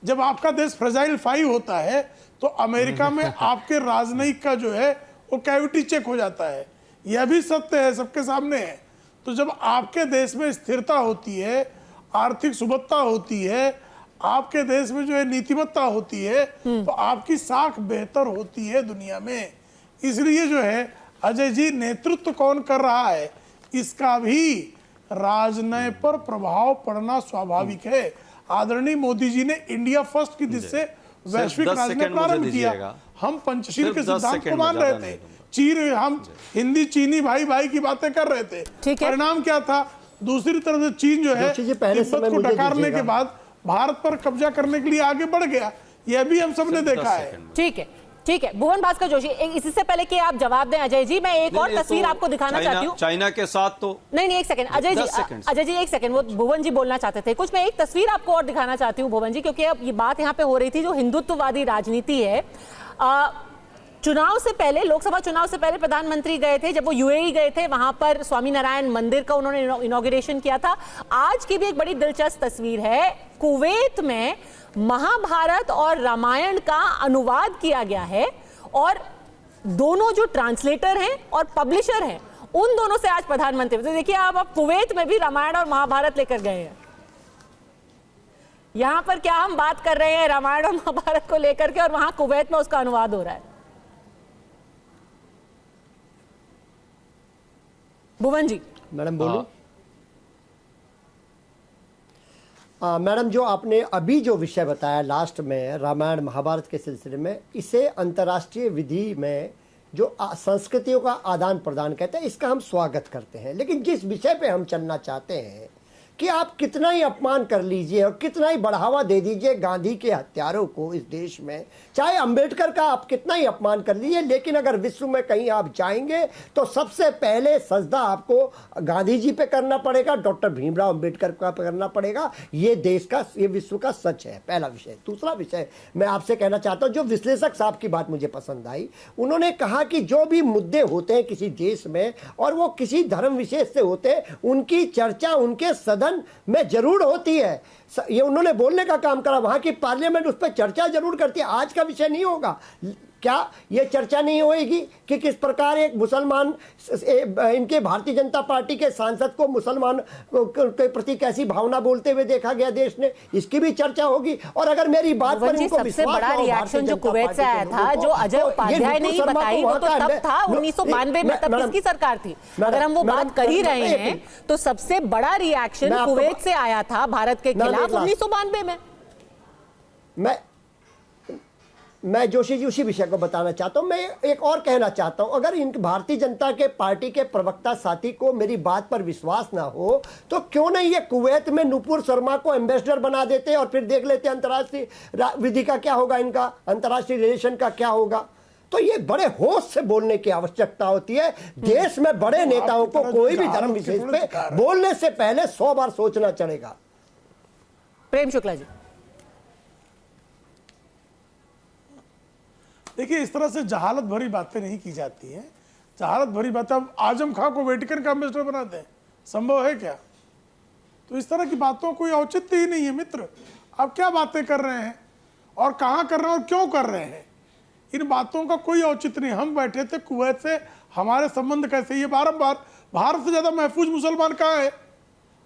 जब आपका देश फ्रेजाइल 5 होता है तो अमेरिका में आपके राजनयिक का जो है वो कैविटी चेक हो जाता है, यह भी सत्य है, सबके सामने है। तो जब आपके देश में स्थिरता होती है, आर्थिक सुबत्ता होती है, आपके देश में जो है नीतिमत्ता होती है, तो आपकी साख बेहतर होती है दुनिया में। इसलिए जो है अजय जी, नेतृत्व कौन कर रहा है इसका भी राजनय पर प्रभाव पड़ना स्वाभाविक है। आदरणीय मोदी जी ने इंडिया फर्स्ट की दिशा से वैश्विक राजनय प्रारंभ किया। हम पंचशील के सिद्धांत को मान रहे थे, चीन, हम हिंदी चीनी भाई भाई की बातें कर रहे थे। परिणाम क्या था? दूसरी तरफ से चीन जो है तिब्बत को डकारने के बाद भारत पर कब्जा करने के लिए आगे बढ़ गया, यह भी हम सबने देखा है। ठीक है भुवन भास्कर जोशी, इससे पहले कि आप जवाब दें अजय जी, मैं एक और तस्वीर आपको दिखाना चाहती हूँ। चाइना के साथ तो नहीं, एक सेकंड अजय जी एक सेकंड, वो भुवन जी बोलना चाहते थे कुछ। मैं एक तस्वीर आपको और दिखाना चाहती हूँ भुवन जी, क्योंकि अब ये बात यहाँ पे हो रही थी जो हिंदुत्ववादी राजनीति है। चुनाव से पहले, लोकसभा चुनाव से पहले प्रधानमंत्री गए थे, जब वो यूएई गए थे, वहां पर स्वामी नारायण मंदिर का उन्होंने इनॉग्रेशन किया था। आज की भी एक बड़ी दिलचस्प तस्वीर है, कुवैत में महाभारत और रामायण का अनुवाद किया गया है, और दोनों जो ट्रांसलेटर हैं और पब्लिशर हैं, उन दोनों से आज प्रधानमंत्री, तो देखिए आप कुवैत में भी रामायण और महाभारत लेकर गए हैं। यहां पर क्या हम बात कर रहे हैं रामायण और महाभारत को लेकर के, और वहां कुवैत में उसका अनुवाद हो रहा है। भुवन जी। मैडम बोलूं? मैडम, जो आपने अभी जो विषय बताया लास्ट में रामायण महाभारत के सिलसिले में, इसे अंतर्राष्ट्रीय विधि में जो संस्कृतियों का आदान प्रदान कहते हैं, इसका हम स्वागत करते हैं। लेकिन जिस विषय पे हम चलना चाहते हैं कि आप कितना ही अपमान कर लीजिए और कितना ही बढ़ावा दे दीजिए गांधी के हत्यारों को इस देश में, चाहे अंबेडकर का आप कितना ही अपमान कर लीजिए, लेकिन अगर विश्व में कहीं आप जाएंगे तो सबसे पहले सजदा आपको गांधी जी पे करना पड़ेगा, डॉक्टर भीमराव अंबेडकर का करना पड़ेगा। ये देश का, ये विश्व का सच है, पहला विषय। दूसरा विषय मैं आपसे कहना चाहता हूँ, जो विश्लेषक साहब की बात मुझे पसंद आई, उन्होंने कहा कि जो भी मुद्दे होते हैं किसी देश में और वो किसी धर्म विशेष से होते हैं, उनकी चर्चा उनके सदन में जरूर होती है। ये उन्होंने बोलने का काम करा, वहां की पार्लियामेंट उस पर चर्चा जरूर करती है। आज का विषय नहीं होगा, क्या ये चर्चा नहीं होएगी कि किस प्रकार एक मुसलमान, इनके भारतीय जनता पार्टी के सांसद को मुसलमान के प्रति कैसी भावना बोलते हुए देखा गया देश ने, इसकी भी चर्चा होगी। और अगर मेरी बात पर इनको सबसे बड़ा रिएक्शन जो कुवैत से आया था, जो अजय उपाध्याय ने ही बताई, वो तो तब था 1992 में, तब किसकी सरकार थी। अगर हम वो बात कर ही रहे हैं तो सबसे बड़ा रिएक्शन कुवैत से आया था भारत के खिलाफ 1992 में। मैं जोशी जी उसी विषय को बताना चाहता हूं। मैं एक और कहना चाहता हूं, अगर इन भारतीय जनता के पार्टी के प्रवक्ता साथी को मेरी बात पर विश्वास ना हो तो क्यों नहीं ये कुवैत में नुपुर शर्मा को एम्बेसडर बना देते और फिर देख लेते अंतर्राष्ट्रीय विधि का क्या होगा, इनका अंतर्राष्ट्रीय रिलेशन का क्या होगा। तो ये बड़े होश से बोलने की आवश्यकता होती है। देश में बड़े नेताओं को कोई भी धर्म विशेष पे बोलने से पहले 100 बार सोचना चलेगा। प्रेम शुक्ला जी, देखिए, इस तरह से जहालत भरी बातें नहीं की जाती हैं। जहालत भरी बातें, अब आजम खां को वेटिकन का एम्बेसडर बना दें, संभव है क्या? तो इस तरह की बातों कोई औचित्य ही नहीं है मित्र। आप क्या बातें कर रहे हैं और कहाँ कर रहे हैं और क्यों कर रहे हैं, इन बातों का कोई औचित्य नहीं। हम बैठे थे कुवैत से, हमारे संबंध कैसे, ये बारंबार, भारत से ज़्यादा महफूज मुसलमान कहाँ है?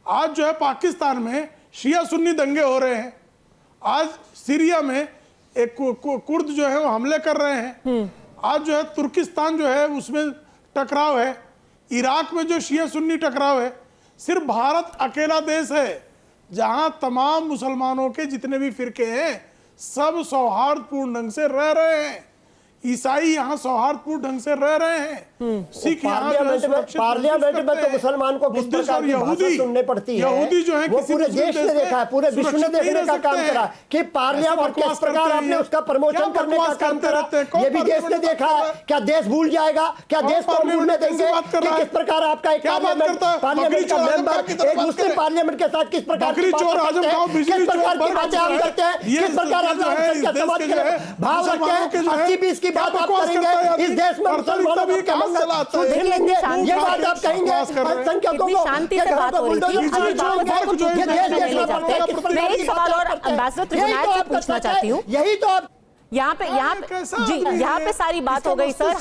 आज जो है पाकिस्तान में शिया सुन्नी दंगे हो रहे हैं, आज सीरिया में एक कुर्द जो है वो हमले कर रहे हैं, आज जो है तुर्किस्तान जो है उसमें टकराव है, इराक में जो शिया सुन्नी टकराव है। सिर्फ भारत अकेला देश है जहां तमाम मुसलमानों के जितने भी फिरके हैं सब सौहार्दपूर्ण ढंग से रह रहे हैं। ईसाई यहाँ सौहार्दपूर्ण ढंग से रह रहे हैं, सिख यहाँ पार्लियामेंट में तो मुसलमान को किस प्रकार की भाषा सुनने पड़ती है, यहूदी जो है वो पूरे देश ने देखा है, पूरे विश्व ने देखने का काम करा कि पार्लियामेंट किस प्रकार आपने उसका प्रमोशन करने का काम करा, ये भी देश ने देखा है। क्या देश भूल जाएगा? क्या देश को भूलने देंगे कि किस प्रकार आपका एक पार्लियामेंट का मेंबर एक मुस्लिम पार्लियामेंट के साथ किस प्रकार की बातें आप करते हैं, किस प्रकार भाव रखते हैं, 80-20 की बात आप करेंगे, इस देश में मुसलमानों को क्या मंगल देंगे, ये बात आप कहेंगे अल्पसंख्यकों को शांति से बात हो रही थी। मैं एक सवाल और एम्बेसडर त्रिभुवनायत से पूछना चाहती हूँ। यही तो आप यहाँ पे सारी बात हो गई सर,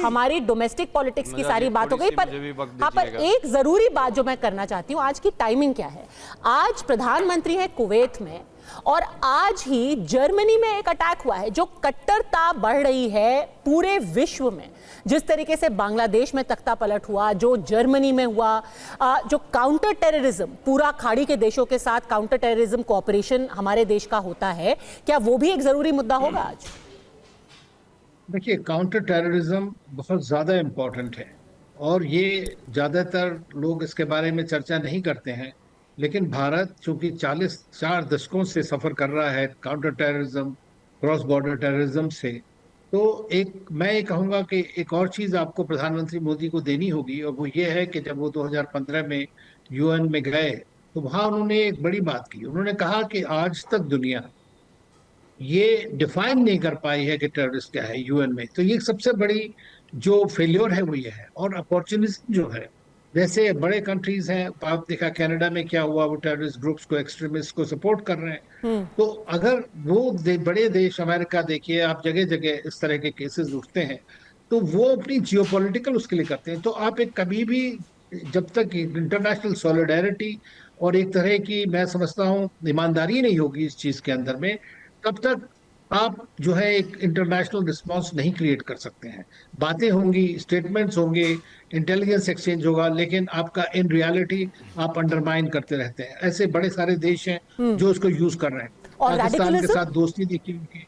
हमारी डोमेस्टिक पॉलिटिक्स की सारी बात हो गई, पर एक जरूरी बात जो मैं करना चाहती हूँ, आज की टाइमिंग क्या है? आज प्रधानमंत्री है कुवैत में और आज ही जर्मनी में एक अटैक हुआ है। जो कट्टरता बढ़ रही है पूरे विश्व में, जिस तरीके से बांग्लादेश में तख्ता पलट हुआ, जो जर्मनी में हुआ, जो काउंटर टेररिज्म पूरा खाड़ी के देशों के साथ काउंटर टेररिज्म कोऑपरेशन हमारे देश का होता है, क्या वो भी एक जरूरी मुद्दा होगा आज? देखिए, काउंटर टेररिज्म बहुत ज़्यादा इम्पोर्टेंट है और ये ज़्यादातर लोग इसके बारे में चर्चा नहीं करते हैं, लेकिन भारत चूंकि 4 दशकों से सफ़र कर रहा है counter terrorism, cross border terrorism से, तो मैं ये कहूँगा कि एक और चीज़ आपको प्रधानमंत्री मोदी को देनी होगी, और वो ये है कि जब वो 2015 में यूएन में गए तो वहाँ उन्होंने एक बड़ी बात की। उन्होंने कहा कि आज तक दुनिया ये डिफाइन नहीं कर पाई है कि टेररिस्ट क्या है यूएन में, तो ये सबसे बड़ी जो फेल्योर है वो ये है। और अपॉर्चुनिज्म जो है, जैसे बड़े कंट्रीज हैं, आप देखा कनाडा में क्या हुआ, वो टेररिस्ट ग्रुप्स को, एक्सट्रीमिस्ट को सपोर्ट कर रहे हैं। तो अगर वो बड़े देश, अमेरिका देखिए, आप जगह जगह इस तरह के केसेस उठते हैं, तो वो अपनी जियोपॉलिटिकल उसके लिए करते हैं। तो आप एक कभी भी, जब तक इंटरनेशनल सॉलिडारिटी और एक तरह की, मैं समझता हूँ, ईमानदारी नहीं होगी इस चीज के अंदर में, तब तक आप जो है एक इंटरनेशनल रिस्पांस नहीं क्रिएट कर सकते हैं। बातें होंगी, स्टेटमेंट्स होंगे, इंटेलिजेंस एक्सचेंज होगा, लेकिन आपका इन रियलिटी आप अंडरमाइन करते रहते हैं। ऐसे बड़े सारे देश हैं जो उसको यूज कर रहे हैं। पाकिस्तान के साथ दोस्ती देखी उनकी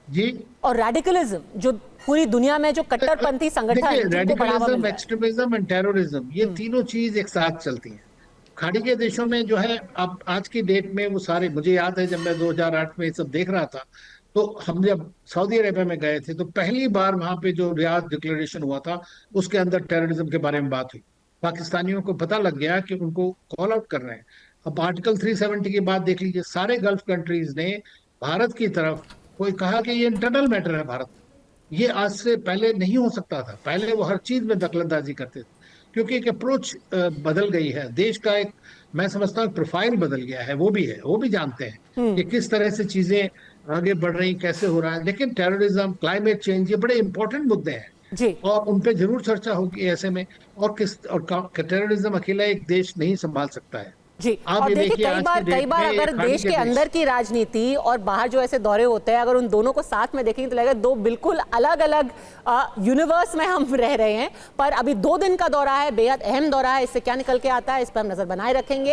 जी। और रेडिकलिज्म जो पूरी दुनिया में जो कट्टरपंथी संगठन, रेडिकलिज्म, एक्सट्रीमिज्म एंड टेररिज्म, ये तीनों चीज एक साथ चलती हैं। खाड़ी के देशों में जो है, अब आज की डेट में वो सारे, मुझे याद है जब मैं 2008 में ये सब देख रहा था, तो हम जब सऊदी अरेबिया में गए थे तो पहली बार वहां पे जो रियाद डिक्लेरेशन हुआ था उसके अंदर टेररिज्म के बारे में बात हुई। पाकिस्तानियों को पता लग गया कि उनको कॉल आउट कर रहे हैं। अब आर्टिकल 370 की बात देख लीजिए, सारे गल्फ कंट्रीज ने भारत की तरफ कोई कहा कि ये इंटरनल मैटर है भारत, ये आज से पहले नहीं हो सकता था। पहले वो हर चीज में दखलंदाजी करते थे, क्योंकि एक अप्रोच बदल गई है, देश का एक, मैं समझता हूँ, प्रोफाइल बदल गया है। वो भी जानते हैं कि किस तरह से चीजें आगे बढ़ रही, कैसे हो रहा है। लेकिन टेररिज्म, क्लाइमेट चेंज, ये बड़े इंपॉर्टेंट मुद्दे हैं जी, और उन पे जरूर चर्चा होगी ऐसे में। और टेररिज्म अकेला एक देश नहीं संभाल सकता है जी। और देखिए, कई बार अगर देश के अंदर की राजनीति और बाहर जो ऐसे दौरे होते हैं, अगर उन दोनों को साथ में देखेंगे तो लगेगा दो बिल्कुल अलग अलग यूनिवर्स में हम रह रहे हैं। पर अभी 2 दिन का दौरा है, बेहद अहम दौरा है, इससे क्या निकल के आता है इस पर हम नजर बनाए रखेंगे।